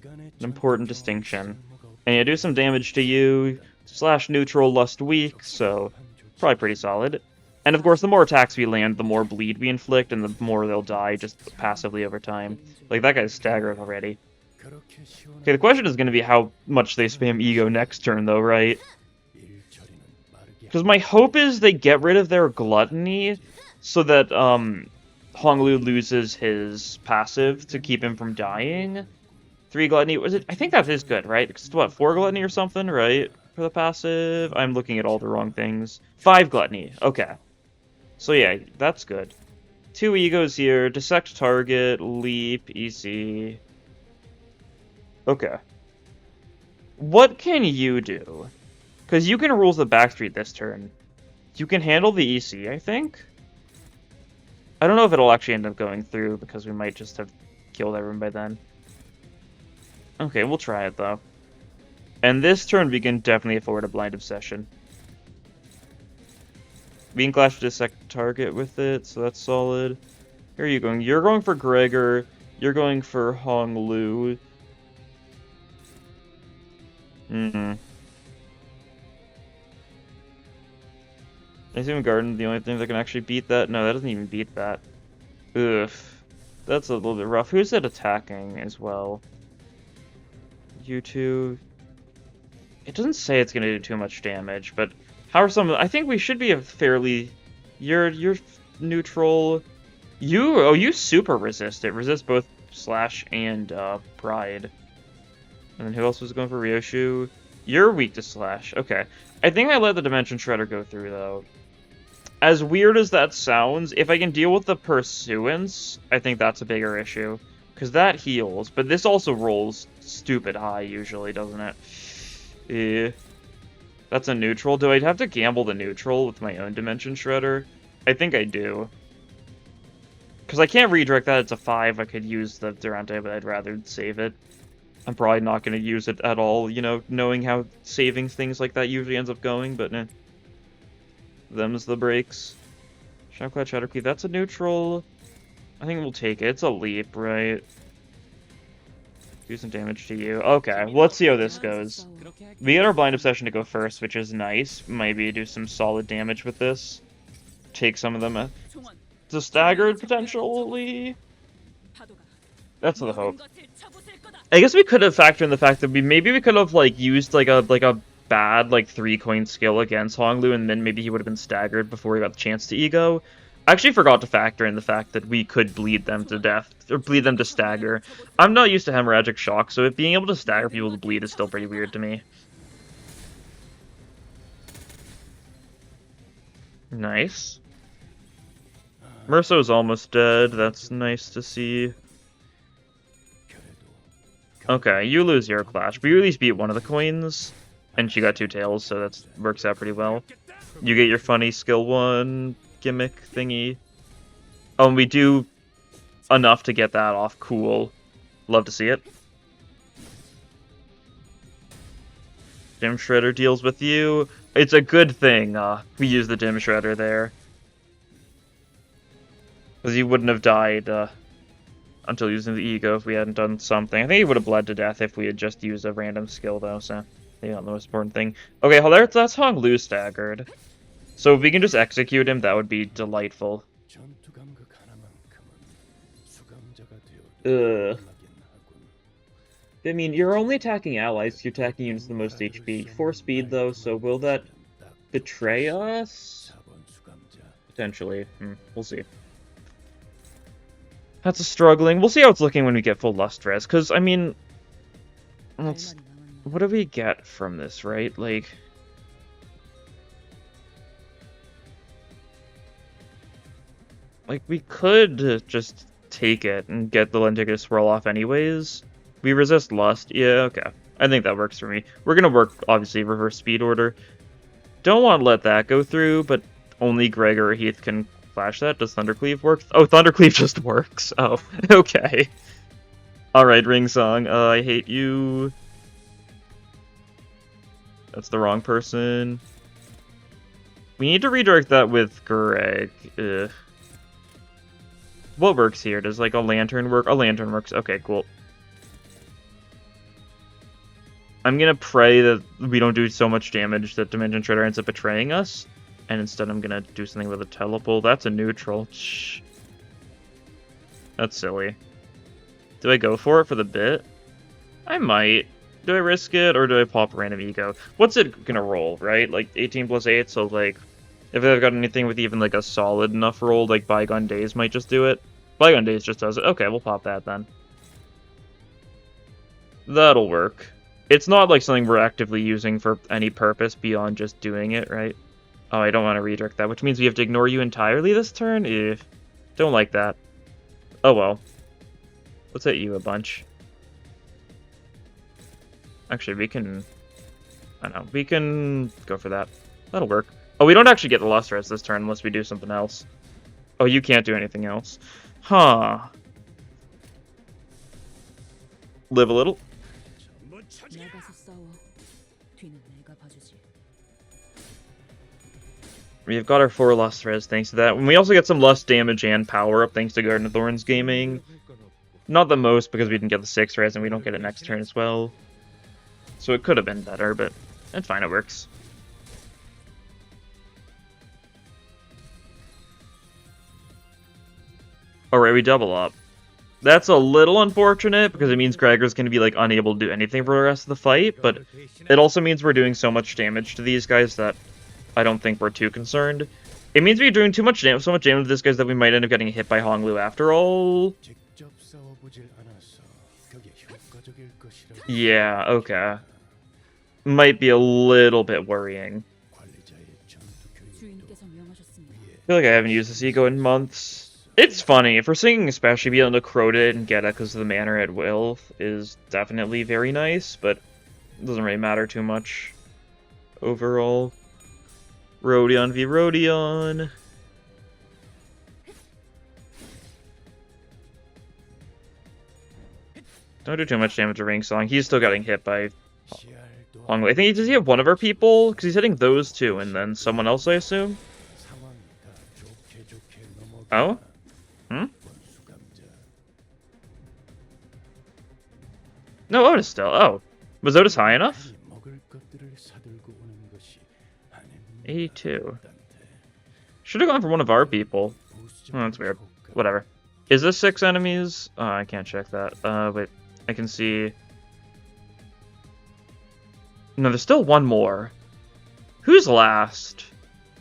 An important distinction. And you do some damage to you, slash neutral, lust weak, so probably pretty solid. And of course, the more attacks we land, the more bleed we inflict, and the more they'll die just passively over time. Like, that guy's staggered already. Okay, the question is going to be how much they spam Ego next turn, though, right? Because my hope is they get rid of their Gluttony, so that, Honglu loses his passive to keep him from dying. 3 Gluttony, was it? I think that is good, right? Because it's what, 4 Gluttony or something, right? For the passive? I'm looking at all the wrong things. 5 Gluttony, okay. So yeah, that's good. 2 egos here, dissect target, leap, EC. Okay. What can you do? Because you can rules the backstreet this turn. You can handle the EC, I think? I don't know if it'll actually end up going through, because we might just have killed everyone by then. Okay, we'll try it, though. And this turn, we can definitely afford a Blind Obsession. We can clash dissect target with it, so that's solid. Here are you going? You're going for Gregor. You're going for Honglu. Is even Garden the only thing that can actually beat that? No, that doesn't even beat that. Ugh. That's a little bit rough. Who's it attacking as well? You two. It doesn't say it's gonna do too much damage, but how are some? I think we should be a fairly. You're neutral. You super resist it. Resist both slash and pride. And then who else was going for Ryoshu? You're weak to slash. Okay. I think I let the Dimension Shredder go through though. As weird as that sounds, if I can deal with the Pursuance, I think that's a bigger issue. Because that heals, but this also rolls stupid high usually, doesn't it? That's a neutral. Do I have to gamble the neutral with my own Dimension Shredder? I think I do. Because I can't redirect that, it's a 5. I could use the Durante, but I'd rather save it. I'm probably not going to use it at all, you know, knowing how saving things like that usually ends up going, but eh. Them's the breaks. Shadowclad Shadowkey, that's a neutral. I think we'll take it. It's a leap, right? Do some damage to you. Okay, well, let's see how this goes. We get our Blind Obsession to go first, which is nice. Maybe do some solid damage with this. Take some of them to staggered, potentially. That's the hope. I guess we could have factored in the fact that maybe we could have, like, used, like a bad, like, 3-coin skill against Honglu, and then maybe he would have been staggered before he got the chance to ego. I actually forgot to factor in the fact that we could bleed them to death, or bleed them to stagger. I'm not used to hemorrhagic shock, so being able to stagger people to bleed is still pretty weird to me. Nice. Merso's almost dead. That's nice to see. Okay, you lose your clash, but you at least beat one of the coins, and she got 2 tails, so that works out pretty well. You get your funny skill 1 gimmick thingy. Oh, and we do enough to get that off. Cool. Love to see it. Gem Shredder deals with you. It's a good thing we use the Gem Shredder there. Because he wouldn't have died until using the ego if we hadn't done something. I think he would have bled to death if we had just used a random skill, though, so maybe not the most important thing. Okay, well, that's Hong Lu staggered. So if we can just execute him, that would be delightful. Ugh. I mean, you're only attacking allies, you're attacking units with the most HP. 4 speed, though, so will that betray us? Potentially. We'll see. That's a struggling. We'll see how it's looking when we get full Lust Res, because, I mean, what do we get from this, right? Like, we could just take it and get the Lentica to swirl off anyways. We resist Lust. Yeah, okay. I think that works for me. We're going to work, obviously, reverse speed order. Don't want to let that go through, but only Greg or Heath can flash that. Does Thundercleave work? Oh, Thundercleave just works. Oh, okay. Alright, Ring Song. I hate you. That's the wrong person. We need to redirect that with Greg. Ugh. What works here? Does, like, a lantern work? A lantern works. Okay, cool. I'm gonna pray that we don't do so much damage that Dimension Shredder ends up betraying us. And instead I'm gonna do something with a telepole. That's a neutral. Shh. That's silly. Do I go for it for the bit? I might. Do I risk it, or do I pop random ego? What's it gonna roll, right? Like, 18 plus 8, so, like, if I've got anything with even, like, a solid enough roll, like Bygone Days might just do it. Bygone Days just does it. Okay, we'll pop that then. That'll work. It's not, like, something we're actively using for any purpose beyond just doing it, right? Oh, I don't want to redirect that, which means we have to ignore you entirely this turn? Don't like that. Oh well. Let's hit you a bunch. Actually, we can... I don't know. We can go for that. That'll work. Oh, we don't actually get the Lust Res this turn unless we do something else. Oh, you can't do anything else. Huh. Live a little. We've got our 4 Lust Res thanks to that. And we also get some Lust damage and power up thanks to Garden of Thorns Gaming. Not the most because we didn't get the 6 Res and we don't get it next turn as well. So it could have been better, but it's fine, it works. Alright, we double up. That's a little unfortunate because it means Gregor's going to be like unable to do anything for the rest of the fight, but it also means we're doing so much damage to these guys that I don't think we're too concerned. It means we're doing so much damage to this guys that we might end up getting hit by Hong Lu after all. Yeah, okay. Might be a little bit worrying. I feel like I haven't used this ego in months. It's funny, if we're singing especially, being able to quote it and get it because of the manner at will is definitely very nice, but it doesn't really matter too much overall. Rodion v Rodion. Don't do too much damage to Ring Song. He's still getting hit by Hong Lu. I think does he have one of our people? Because he's hitting those two, and then someone else, I assume? Oh? No, Otis still. Oh. Was Otis high enough? 82. Should have gone for one of our people. Oh, that's weird. Whatever. Is this 6 enemies? Oh, I can't check that. Wait. I can see... No, there's still one more. Who's last?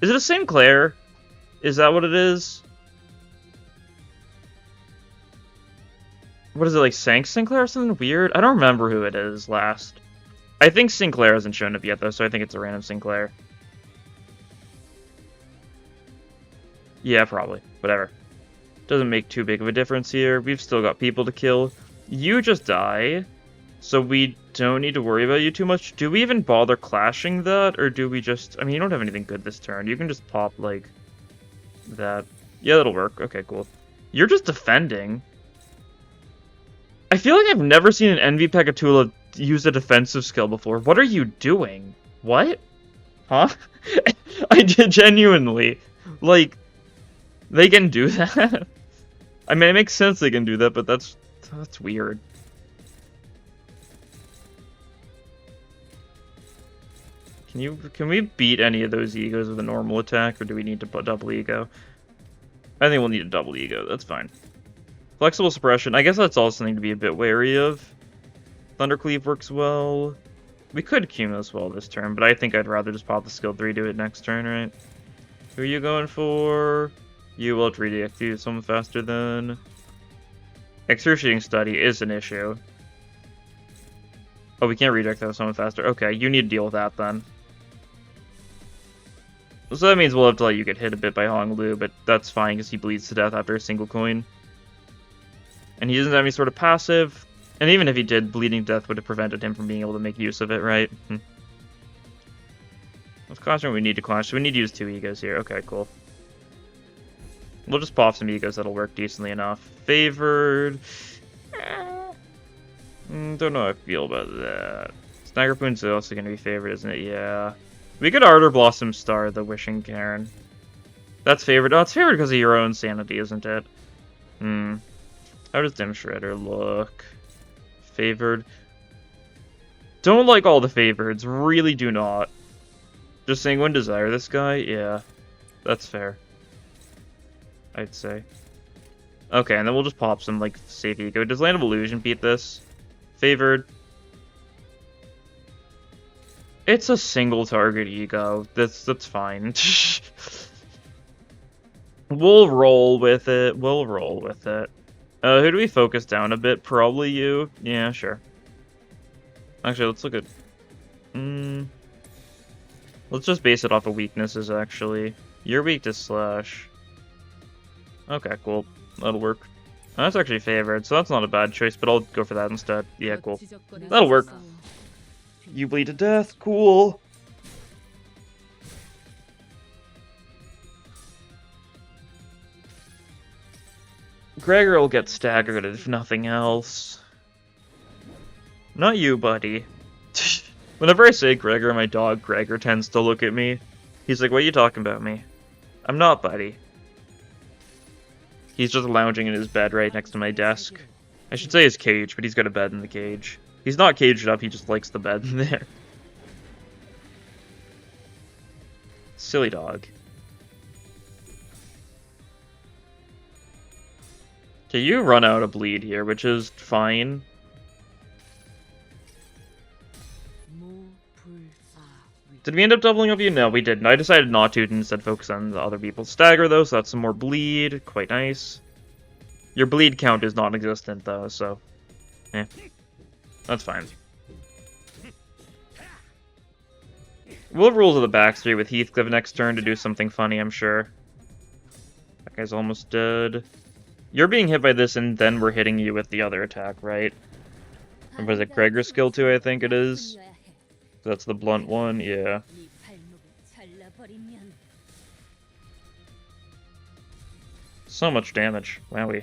Is it a Sinclair? Is that what it is? What is it, like Sank Sinclair or something weird? I don't remember who it is last. I think Sinclair hasn't shown up yet, though, so I think it's a random Sinclair. Yeah, probably. Whatever. Doesn't make too big of a difference here. We've still got people to kill. You just die, so we don't need to worry about you too much. Do we even bother clashing that, or do we just... I mean, you don't have anything good this turn. You can just pop, like, that. Yeah, that'll work. Okay, cool. You're just defending. I feel like I've never seen an Envy Pekatula use a defensive skill before. What are you doing? What? Huh? I did genuinely. Like, they can do that? I mean, it makes sense they can do that, but that's weird. Can we beat any of those egos with a normal attack, or do we need to put double ego? I think we'll need a double ego, that's fine. Flexible suppression, I guess that's also something to be a bit wary of. Thundercleave works well. We could Cumulus well this turn, but I think I'd rather just pop the skill 3, do it next turn, right? Who are you going for? You will redirect you someone faster than... Excruciating Study is an issue. Oh, we can't redirect that with someone faster. Okay, you need to deal with that then. So that means we'll have to let you get hit a bit by Hong Lu, but that's fine because he bleeds to death after a single coin. And he doesn't have any sort of passive. And even if he did, bleeding to death would have prevented him from being able to make use of it, right? What's clashing we need to clash? So we need to use 2 egos here. Okay, cool. We'll just pop some egos that'll work decently enough. Favored. Don't know how I feel about that. Snagger Poon's also going to be favored, isn't it? Yeah. We could Ardor Blossom Star the Wishing Cairn. That's favored. Oh, it's favored because of your own sanity, isn't it? How does Dim Shredder look? Favored. Don't like all the favorites. Really do not. Just Sanguine Desire this guy? Yeah. That's fair. I'd say. Okay, and then we'll just pop some, like, safe ego. Does Land of Illusion beat this? Favored. It's a single target ego. That's fine. We'll roll with it. We'll roll with it. Who do we focus down a bit? Probably you. Yeah, sure. Actually, let's look at... Let's just base it off of weaknesses, actually. You're weak to Slash. Okay, cool. That'll work. That's actually favored, so that's not a bad choice, but I'll go for that instead. Yeah, cool. That'll work. You bleed to death. Cool. Gregor will get staggered if nothing else. Not you, buddy. Whenever I say Gregor, my dog Gregor tends to look at me. He's like, what are you talking about me? I'm not, buddy. He's just lounging in his bed right next to my desk. I should say his cage, but he's got a bed in the cage. He's not caged up, he just likes the bed in there. Silly dog. Okay, you run out of bleed here, which is fine. Did we end up doubling up you? No, we didn't. I decided not to and instead focus on the other people's stagger, though, so that's some more bleed. Quite nice. Your bleed count is non-existent, though, so... eh. That's fine. We'll roll to the back 3 with Heathcliff next turn to do something funny, I'm sure. That guy's almost dead. You're being hit by this, and then we're hitting you with the other attack, right? Or was it Gregor's skill 2, I think it is? That's the blunt one, yeah. So much damage. Wowie.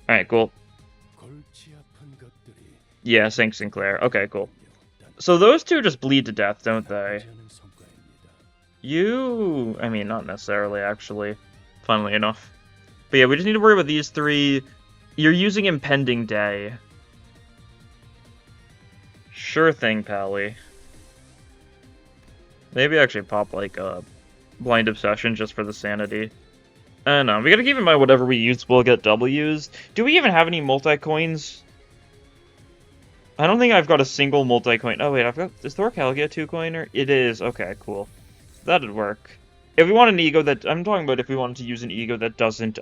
Alright, cool. Yeah, St. Sinclair. Okay, cool. So those two just bleed to death, don't they? You... I mean, not necessarily, actually. Funnily enough. But yeah, we just need to worry about these 3. You're using Impending Day. Sure thing, Pally. Maybe actually pop, like, a Blind Obsession just for the sanity. I don't know. We gotta keep in mind whatever we use will get W's. Do we even have any multi-coins? I don't think I've got a single multi-coin. Oh, wait, I've got... Is Thor Calgia a 2-coiner? It is. Okay, cool. That'd work. If we want an ego that... I'm talking about if we wanted to use an ego that doesn't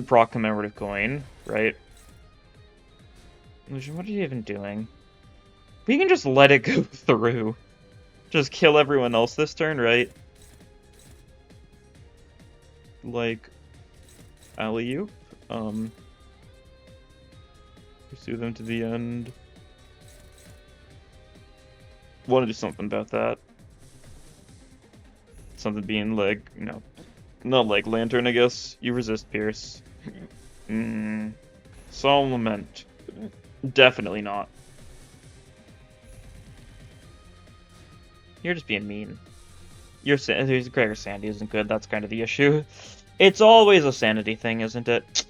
proc commemorative coin, right? What are you even doing? We can just let it go through. Just kill everyone else this turn, right? like, alley-oop. Pursue them to the end. Want to do something about that. Something being like, not like Lantern, I guess. You resist Pierce. Solemn Lament. Definitely not. You're just being mean. Gregor Sandy isn't good, that's kind of the issue. It's always a sanity thing, isn't it?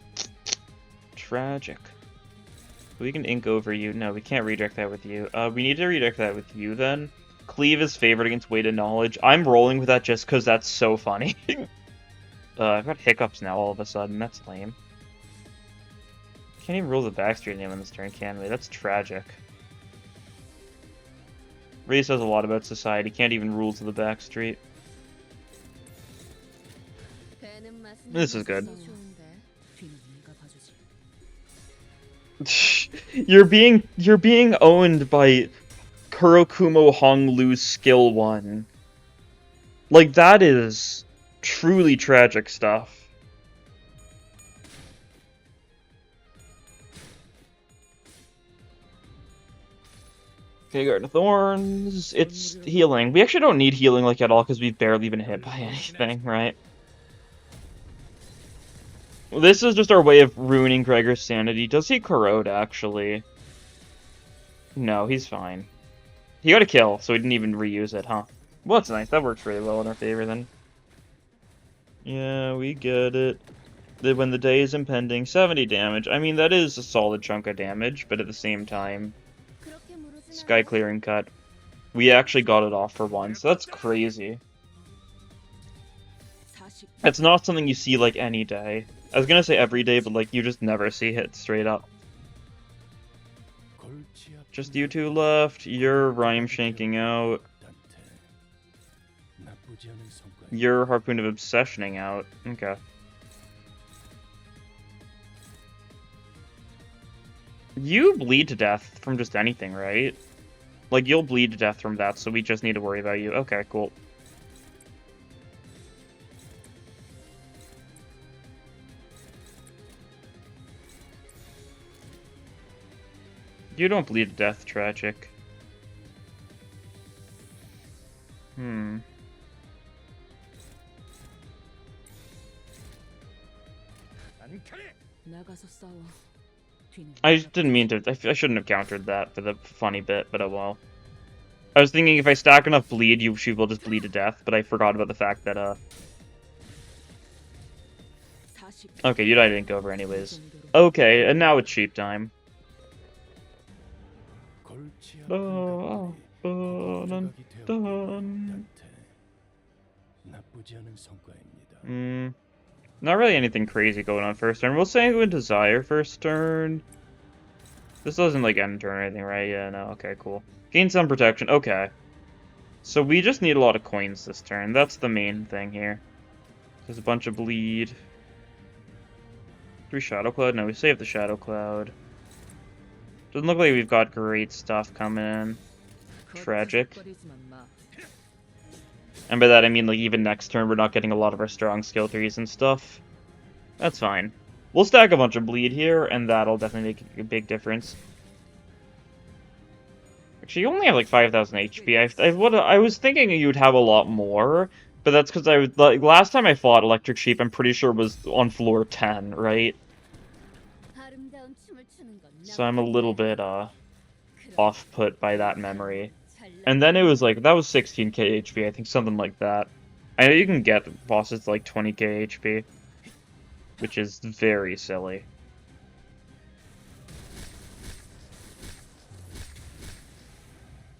Tragic. We can ink over you. No, we can't redirect that with you. We need to redirect that with you then. Cleave is favored against weight and knowledge. I'm rolling with that just because that's so funny. I've got hiccups now all of a sudden. That's lame. Can't even rule the backstreet name on this turn, can we? That's tragic. Really says a lot about society. Can't even rule to the backstreet. This is good. You're being owned by Kurokumo Honglu's skill 1. Like, that is truly tragic stuff. Okay, Garden of Thorns. It's healing. We actually don't need healing like at all because we've barely been hit by anything, right? Well, this is just our way of ruining Gregor's sanity. Does he corrode, actually? No, he's fine. He got a kill, so he didn't even reuse it, huh? Well, that's nice. That works really well in our favor, then. Yeah, we get it. When the day is impending, 70 damage. I mean, that is a solid chunk of damage, but at the same time... Sky clearing cut. We actually got it off for once. That's crazy. It's not something you see, like, any day. I was gonna say every day, but, like, you just never see it straight up. Just you two left. You're rhyme shanking out. You're Harpoon of Obsessioning out. Okay. You bleed to death from just anything, right? Like, you'll bleed to death from that, so we just need to worry about you. Okay, cool. You don't bleed to death, tragic. I didn't mean to. I shouldn't have countered that for the funny bit, but oh well. I was thinking if I stack enough bleed, she will just bleed to death, but I forgot about the fact that, Okay, you died ink over anyways. Okay, and now it's sheep time. Dun, dun, dun. Not really anything crazy going on first turn. We'll sanguine desire first turn. This doesn't like end turn or anything, right? Yeah, no. Okay, cool. Gain some protection. Okay. So we just need a lot of coins this turn. That's the main thing here. There's a bunch of bleed. Do we Shadow Cloud? No, we save the Shadow Cloud. Doesn't look like we've got great stuff coming in. Tragic. And by that I mean, like, even next turn we're not getting a lot of our strong skill 3s and stuff. That's fine. We'll stack a bunch of bleed here, and that'll definitely make a big difference. Actually, you only have like 5,000 HP. I was thinking you'd have a lot more, but that's because like, last time I fought Electric Sheep, I'm pretty sure was on floor 10, right? So I'm a little bit, off-put by that memory. And then it was like, that was 16k HP, I think, something like that. I know you can get bosses like 20k HP, which is very silly.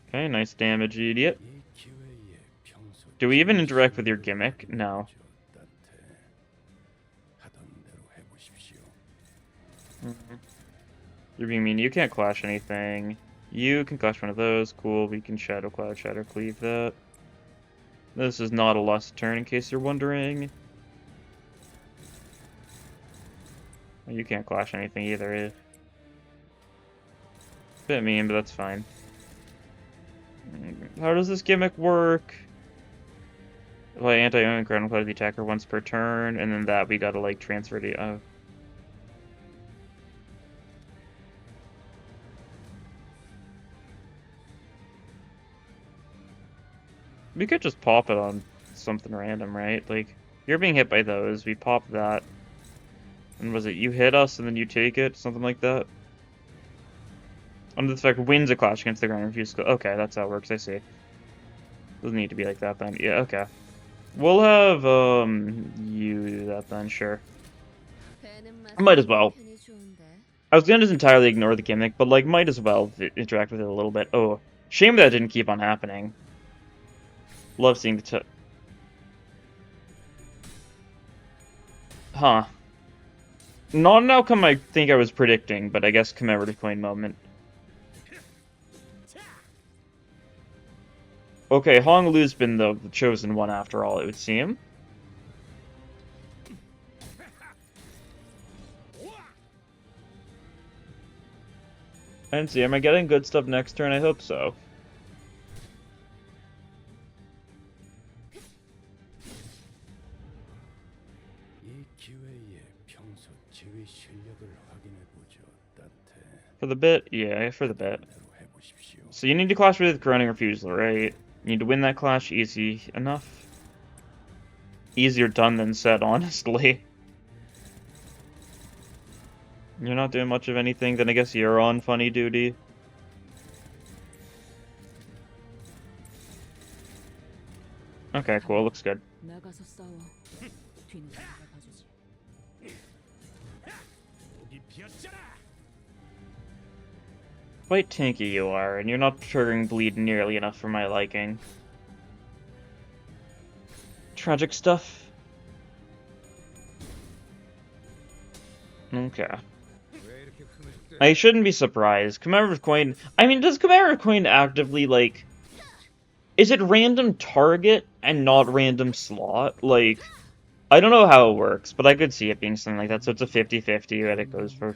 Okay, nice damage, idiot. Do we even interact with your gimmick? No. You're being mean. You can't clash anything. You can clash one of those. Cool. We can Shadow Cloud, Shadow Cleave that. This is not a lost turn, in case you're wondering. You can't clash anything either. Bit mean, but that's fine. How does this gimmick work? Well, anti-own ground play the attacker once per turn, and then that we gotta like transfer to. We could just pop it on something random, right? Like, you're being hit by those, we pop that. And was it you hit us and then you take it? Something like that? Under the fact wins a clash against the ground refuse. Okay, that's how it works, I see. Doesn't need to be like that then. Yeah, okay. We'll have, you do that then, sure. Might as well. I was gonna just entirely ignore the gimmick, but, like, might as well interact with it a little bit. Oh, shame that didn't keep on happening. Love seeing the Huh. Not an outcome I think I was predicting, but I guess commemorative coin moment. Okay, Hong Lu's been the chosen one after all, it would seem. And see, am I getting good stuff next turn? I hope so. For the bit? Yeah, for the bit. So you need to clash with Groaning Refusal, right? You need to win that clash, easy enough. Easier done than said, honestly. You're not doing much of anything, then I guess you're on funny duty. Okay, cool, looks good. Quite tanky you are, and you're not triggering bleed nearly enough for my liking. Tragic stuff. Okay. I shouldn't be surprised. Commemorative Coin... I mean, does Commemorative Coin actively, like... Is it random target and not random slot? Like, I don't know how it works, but I could see it being something like that. So it's a 50-50 that it goes for.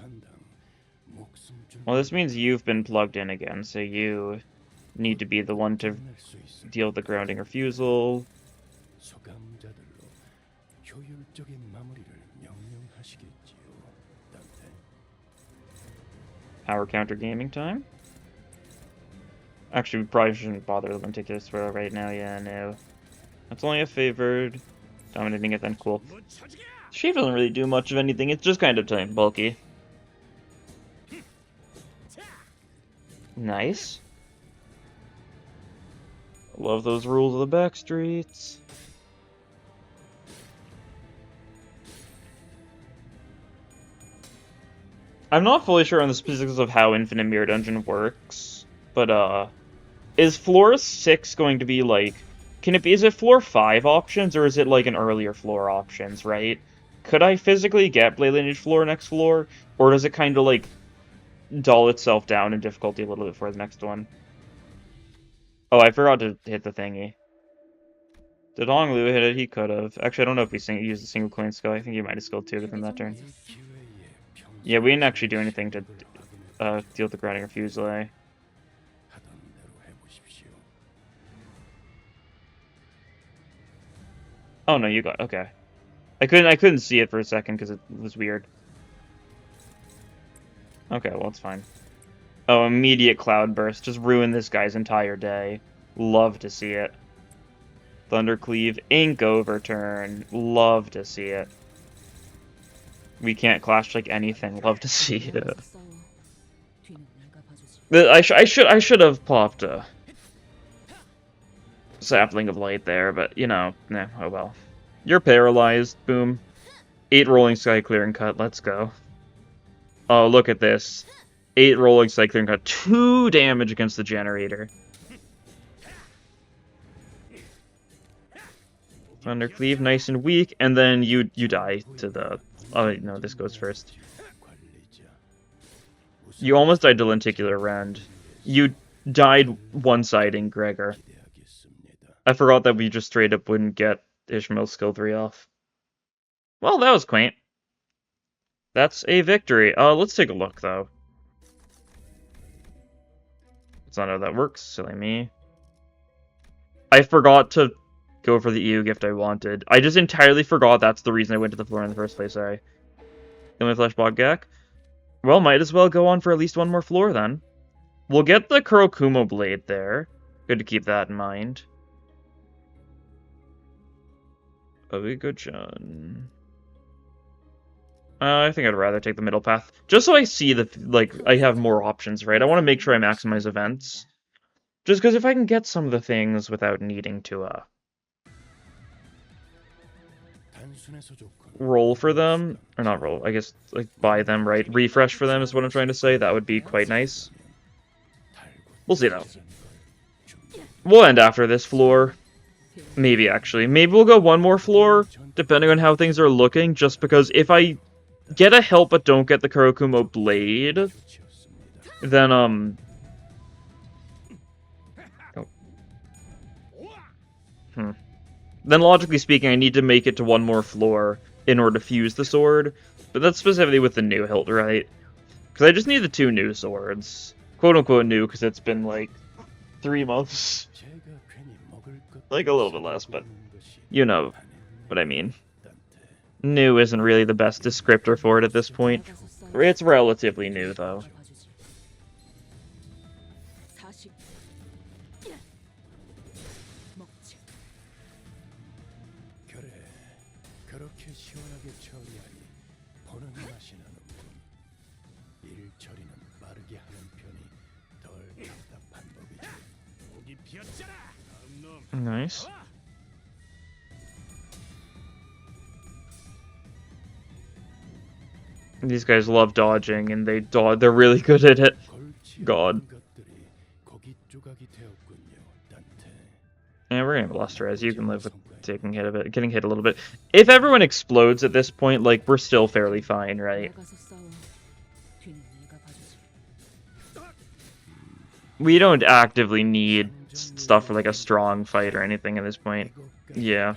Well, this means you've been plugged in again, so you need to be the one to deal with the grounding refusal. Power counter gaming time. Actually, we probably shouldn't bother with Meticulous Throw right now. Yeah, no. That's only a favored. Dominating it then, cool. Shave doesn't really do much of anything, it's just kind of bulky. Nice. Love those rules of the back streets. I'm not fully sure on the specifics of how Infinite Mirror Dungeon works, but is floor 6 going to be like... is it floor 5 options, or is it like an earlier floor options, right? Could I physically get Blade Lineage floor next floor, or does it kind of like dull itself down in difficulty a little bit for the next one? Oh, I forgot to hit the thingy. Did Hong Lu hit it? He could have. Actually, I don't know if we used a single coin skill. I think he might have skilled 2 within that turn. Yeah, we didn't actually do anything to deal with the grounding refusal, eh? Oh no, you got okay. I couldn't see it for a second because it was weird. Okay, well it's fine. Oh, immediate cloud burst, just ruin this guy's entire day. Love to see it. Thundercleave, ink overturn. Love to see it. We can't clash like anything. Love to see it. I should have popped a sapling of light there, but you know, nah, oh well. You're paralyzed. Boom. 8 rolling sky clearing cut. Let's go. Oh, look at this. 8 rolling sky clearing cut. 2 damage against the generator. Thundercleave, nice and weak, and then you die to the... Oh, no, this goes first. You almost died to Lenticular Rend. You died one-siding Gregor. I forgot that we just straight up wouldn't get Ishmael's skill 3 off. Well, that was quaint. That's a victory. Let's take a look, though. That's not how that works, silly me. I forgot to go for the EU gift I wanted. I just entirely forgot that's the reason I went to the floor in the first place, sorry. Human Flesh Bogak. Well, might as well go on for at least one more floor then. We'll get the Kurokumo blade there. Good to keep that in mind. Obigo-chan. I think I'd rather take the middle path. Just so I see that, like, I have more options, right? I want to make sure I maximize events. Just because if I can get some of the things without needing to, roll for them, or not roll, I guess, like, buy them, right? Refresh for them is what I'm trying to say. That would be quite nice. We'll see, though. We'll end after this floor. Maybe, actually. Maybe we'll go one more floor, depending on how things are looking, just because if I get a help but don't get the Kurokumo blade, then, oh. Then, logically speaking, I need to make it to one more floor in order to fuse the sword, but that's specifically with the new hilt, right? Because I just need the 2 new swords. Quote-unquote new, because it's been, like, 3 months. Like, a little bit less, but you know what I mean. New isn't really the best descriptor for it at this point. It's relatively new, though. Nice. These guys love dodging, and they're really good at it. God. And we're gonna Blusterous. You can live with getting hit a little bit. If everyone explodes at this point, like, we're still fairly fine, right? We don't actively need stuff for, like, a strong fight or anything at this point. Yeah.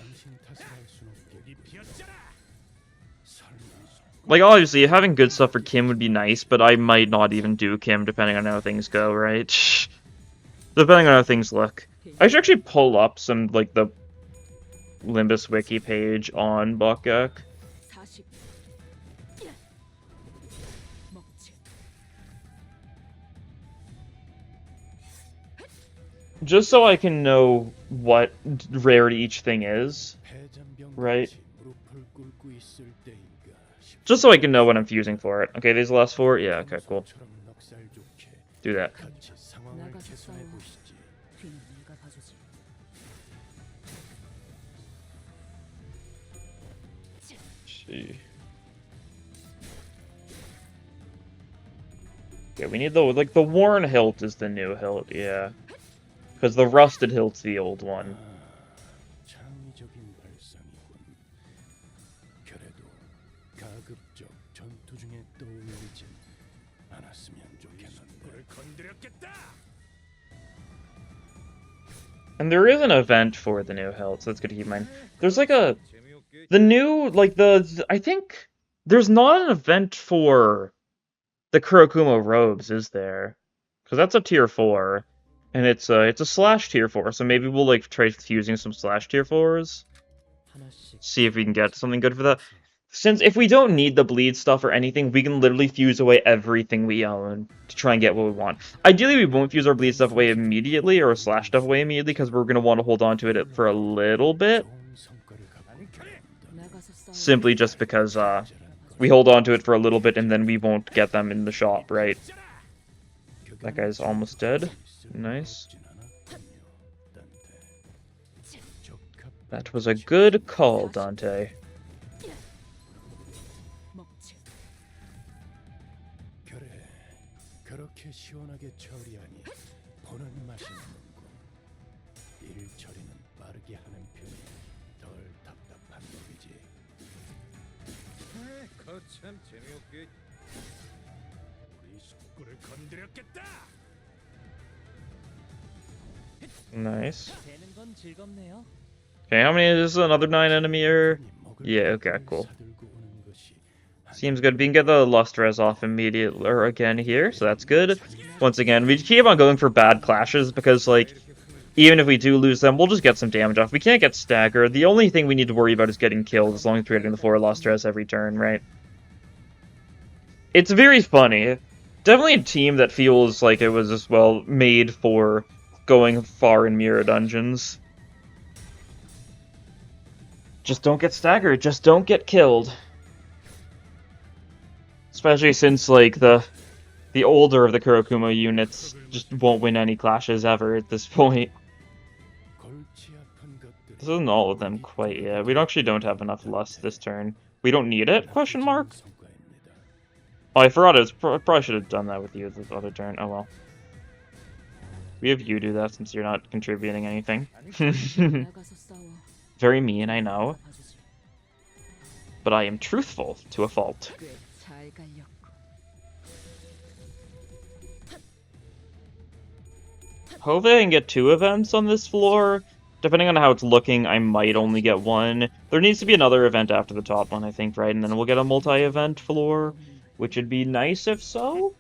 Like, obviously, having good stuff for Kim would be nice, but I might not even do Kim depending on how things go, right? Depending on how things look. I should actually pull up some, like, the Limbus wiki page on Bokgak. Just so I can know what rarity each thing is, right? Just so I can know what I'm fusing for it. Okay, these are the last 4? Yeah, okay, cool. Do that. See. Yeah, we need the, like, the worn hilt is the new hilt, yeah. Because the rusted hilt's the old one. And there is an event for the new hilt, so that's good to keep in mind. There's like the new, like I think there's not an event for the Kurokumo robes, is there? Because that's a tier 4, and it's a slash tier 4, so maybe we'll, like, try fusing some slash tier 4s. See if we can get something good for that. Since if we don't need the bleed stuff or anything, we can literally fuse away everything we own to try and get what we want. Ideally, we won't fuse our bleed stuff away immediately, or slash stuff away immediately, because we're going to want to hold on to it for a little bit. Simply just because we hold on to it for a little bit and then we won't get them in the shop, right? That guy's almost dead. Nice. That was a good call, Dante. Nice. Okay, how many is this? Another 9 enemy or? Yeah, okay, cool. Seems good. We can get the Lustrez off immediately, or again here, so that's good. Once again, we keep on going for bad clashes because, like, even if we do lose them, we'll just get some damage off. We can't get staggered. The only thing we need to worry about is getting killed, as long as we're getting the 4 lost res every turn, right? It's very funny. Definitely a team that feels like it was as well made for going far in mirror dungeons. Just don't get staggered. Just don't get killed. Especially since, like, the older of the Kurokumo units just won't win any clashes ever at this point. This isn't all of them quite yet. We actually don't have enough lust this turn. We don't need it? Question mark? Oh, I forgot it. Probably should have done that with you the other turn. Oh well. We have you do that since you're not contributing anything. Very mean, I know. But I am truthful to a fault. Hopefully I can get 2 events on this floor. Depending on how it's looking, I might only get 1. There needs to be another event after the top one, I think, right? And then we'll get a multi-event floor, which would be nice if so.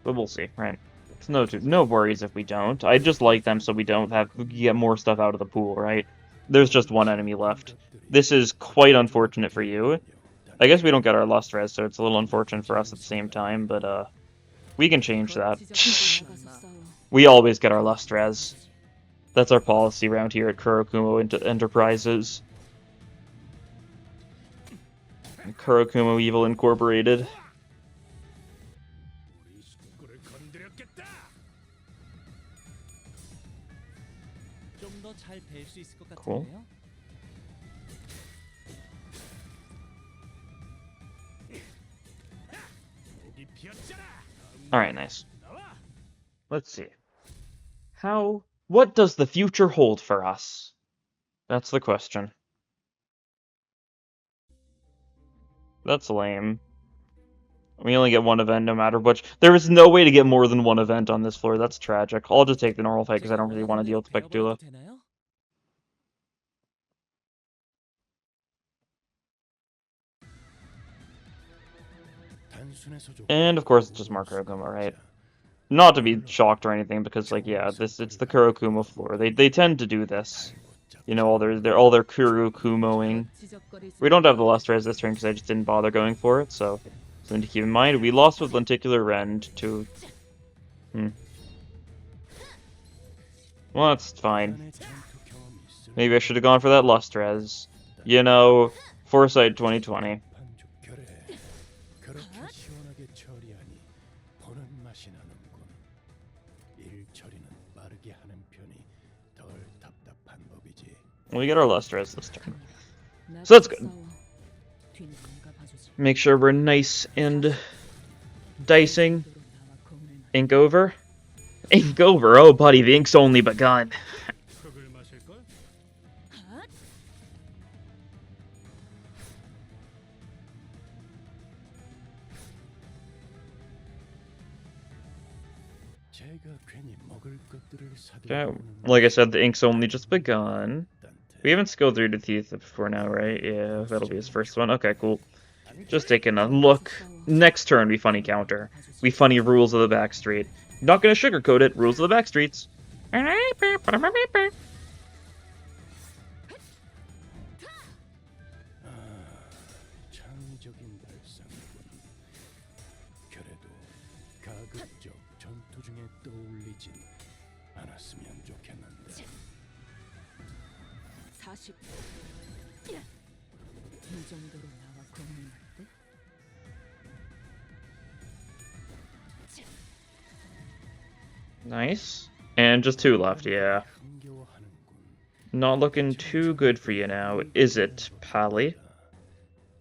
But we'll see, right? It's no worries if we don't. I just like them so we don't have to get more stuff out of the pool, right? There's just 1 enemy left. This is quite unfortunate for you. I guess we don't get our lust res, so it's a little unfortunate for us at the same time, but we can change that. We always get our lust res. That's our policy around here at Kurokumo Enterprises. Kurokumo Evil Incorporated. Cool. Alright, nice. Let's see. What does the future hold for us? That's the question. That's lame. We only get 1 event no matter which. There is no way to get more than 1 event on this floor. That's tragic. I'll just take the normal fight because I don't really want to deal with the Pectula. And of course, it's just more Kurokumo, right? Not to be shocked or anything, because like, yeah, it's the Kurokumo floor. They tend to do this. You know, all their Kurokumoing. We don't have the lust res this turn because I just didn't bother going for it, so something to keep in mind. We lost with Lenticular Rend to. Well, that's fine. Maybe I should have gone for that lust res. You know, Foresight 2020. We get our lust res this turn. So that's good. Make sure we're nice and dicing. Ink over. Ink over. Oh, buddy, the ink's only begun. Okay, like I said, the ink's only just begun. We haven't skilled through the teeth before now, right? Yeah, that'll be his first one. Okay, cool. Just taking a look. Next turn, we funny counter. We funny rules of the backstreet. Not gonna sugarcoat it. Rules of the backstreets. Nice. And just 2 left, yeah. Not looking too good for you now, is it, Pally?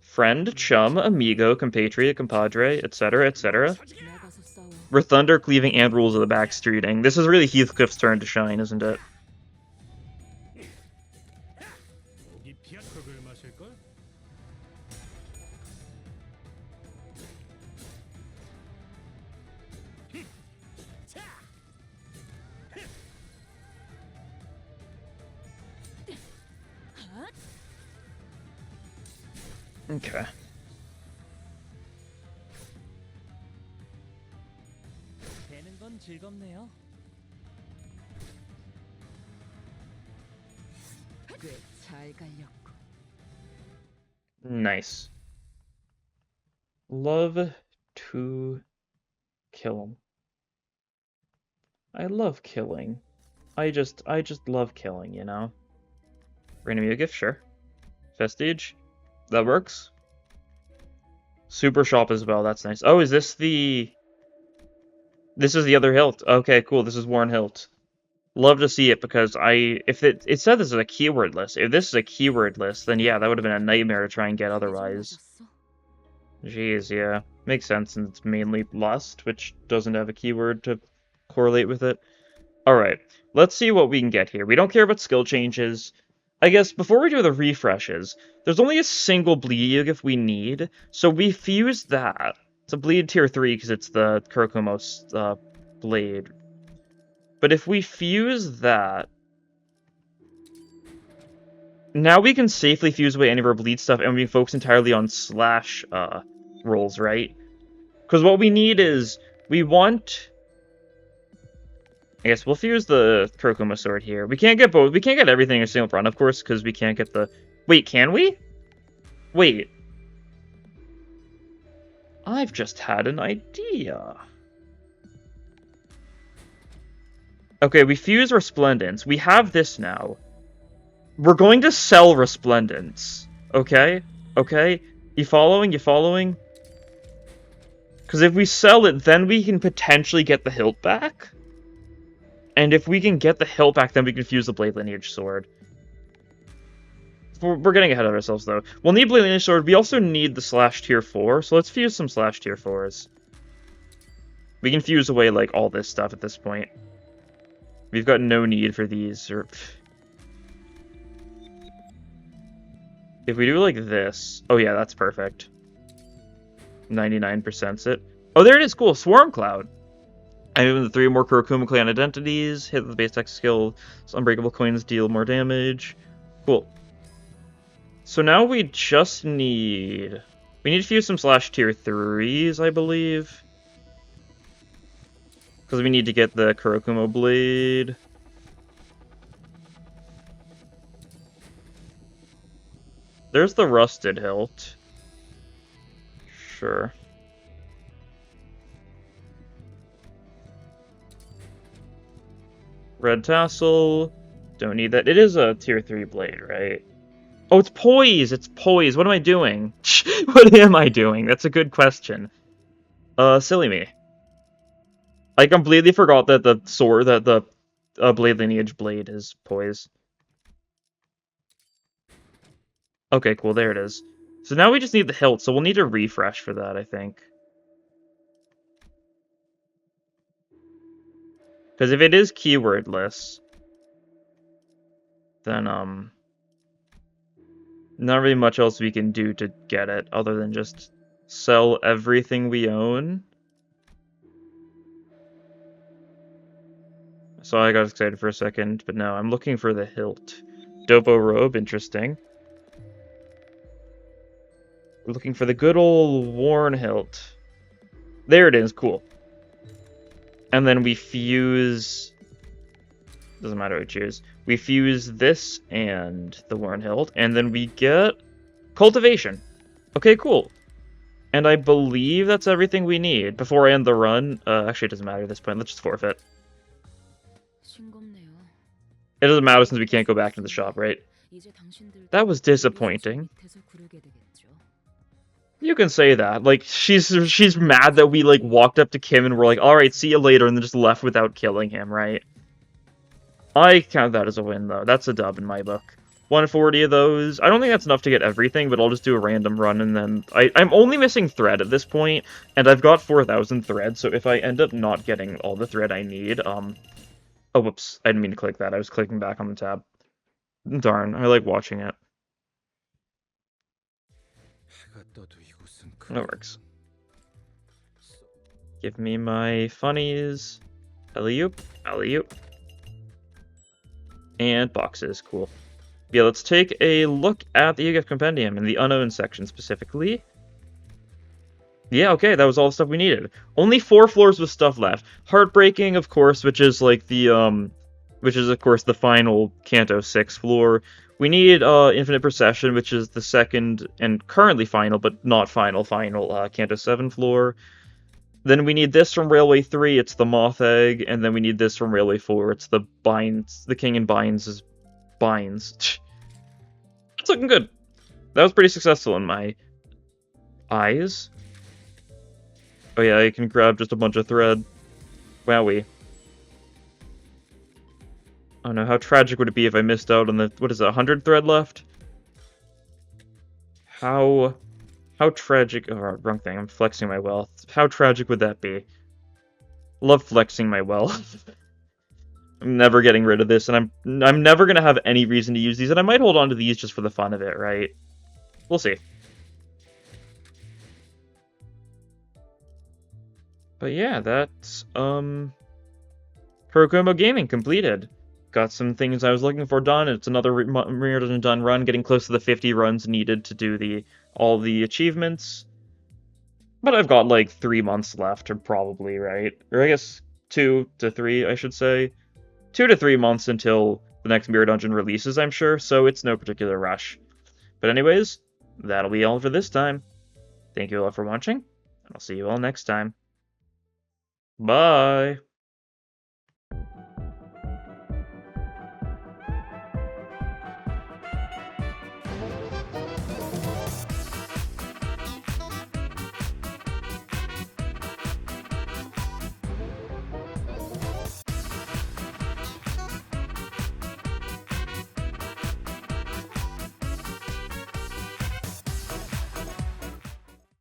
Friend, chum, amigo, compatriot, compadre, etc., etc. We're thunder cleaving and rules of the backstreeting. This is really Heathcliff's turn to shine, isn't it? Okay. Nice. Love to kill him. I love killing. I just love killing, you know? Random you a gift, sure. Vestige. That works. Super shop as well, that's nice. Oh, is this the... This is the other hilt. Okay, cool, this is Warren Hilt. Love to see it because if it said this is a keyword list. If this is a keyword list, then yeah, that would have been a nightmare to try and get otherwise. Jeez, yeah. Makes sense, and it's mainly lust, which doesn't have a keyword to correlate with it. Alright, let's see what we can get here. We don't care about skill changes. I guess before we do the refreshes, there's only a single bleed if we need, so we fuse that. It's a bleed tier 3 because it's the Kurokomo's blade. But if we fuse that, now we can safely fuse away any of our bleed stuff and we can focus entirely on slash rolls, right? Because what we need is, we want... I guess we'll fuse the Kurokuma sword here. We can't get both. We can't get everything in a single run, of course, because we can't get the... Wait, can we? Wait. I've just had an idea. Okay, we fuse Resplendence. We have this now. We're going to sell Resplendence. Okay? Okay? You following? You following? Because if we sell it, then we can potentially get the hilt back. And if we can get the hilt back, then we can fuse the Blade Lineage sword. We're getting ahead of ourselves, though. We'll need Blade Lineage sword. We also need the slash tier 4, so let's fuse some slash tier 4s. We can fuse away, like, all this stuff at this point. We've got no need for these, or... If we do like this... Oh yeah, that's perfect. 99%'s it. Oh, there it is, cool, Swarm Cloud. I move the 3 more Kurokuma clan identities, hit the base tech skill, so unbreakable coins deal more damage. Cool. So now we just need... We need to fuse some slash tier 3s, I believe. Because we need to get the Kurokuma blade. There's the rusted hilt. Sure. Red tassel. Don't need that. It is a tier 3 blade, right? Oh, it's poise! It's poise! What am I doing? What am I doing? That's a good question. Silly me. I completely forgot that the sword, that the Blade Lineage blade is poise. Okay, cool, there it is. So now we just need the hilt, so we'll need a refresh for that, I think. Because if it is keywordless, then, not really much else we can do to get it, other than just sell everything we own. So I got excited for a second, but no, I'm looking for the hilt. Dopo robe, interesting. We're looking for the good old worn hilt. There it is, cool. And then we fuse... Doesn't matter what we choose. We fuse this and the worn hilt, and then we get cultivation. Okay, cool. And I believe that's everything we need. Before I end the run, actually it doesn't matter at this point, let's just forfeit. It doesn't matter since we can't go back to the shop, right? That was disappointing. You can say that. Like, she's mad that we, like, walked up to Kim and were like, alright, see you later, and then just left without killing him, right? I count that as a win, though. That's a dub in my book. 140 of those. I don't think that's enough to get everything, but I'll just do a random run, and then... I'm only missing thread at this point, and I've got 4,000 thread, so if I end up not getting all the thread I need, Oh, whoops. I didn't mean to click that. I was clicking back on the tab. Darn, I like watching it. That works. Give me my funnies. Alley-oop, alley-oop. And boxes, cool. Yeah, let's take a look at the Limbus Compendium in the unknown section specifically. Yeah, okay, that was all the stuff we needed. Only 4 floors with stuff left. Heartbreaking, of course, which is like the, which is, of course, the final Kanto 6 floor. We need Infinite Procession, which is the second and currently final, but not final, Canto 7 floor. Then we need this from Railway 3, it's the Moth Egg, and then we need this from Railway 4, it's the Binds, the King and Binds' Binds. It's looking good. That was pretty successful in my eyes. Oh yeah, I can grab just a bunch of thread. Wowie. Oh no, how tragic would it be if I missed out on the, what is it, 100 thread left? How tragic, oh, wrong thing, I'm flexing my wealth. How tragic would that be? Love flexing my wealth. I'm never getting rid of this, and I'm never gonna have any reason to use these, and I might hold on to these just for the fun of it, right? We'll see. But yeah, that's, Hirokomo Gaming completed. Got some things I was looking for done. It's another Mirror Dungeon done run, getting close to the 50 runs needed to do all the achievements. But I've got like 3 months left, or probably, right? Or I guess 2 to 3, I should say. 2 to 3 months until the next Mirror Dungeon releases, I'm sure, so it's no particular rush. But anyways, that'll be all for this time. Thank you all for watching, and I'll see you all next time. Bye!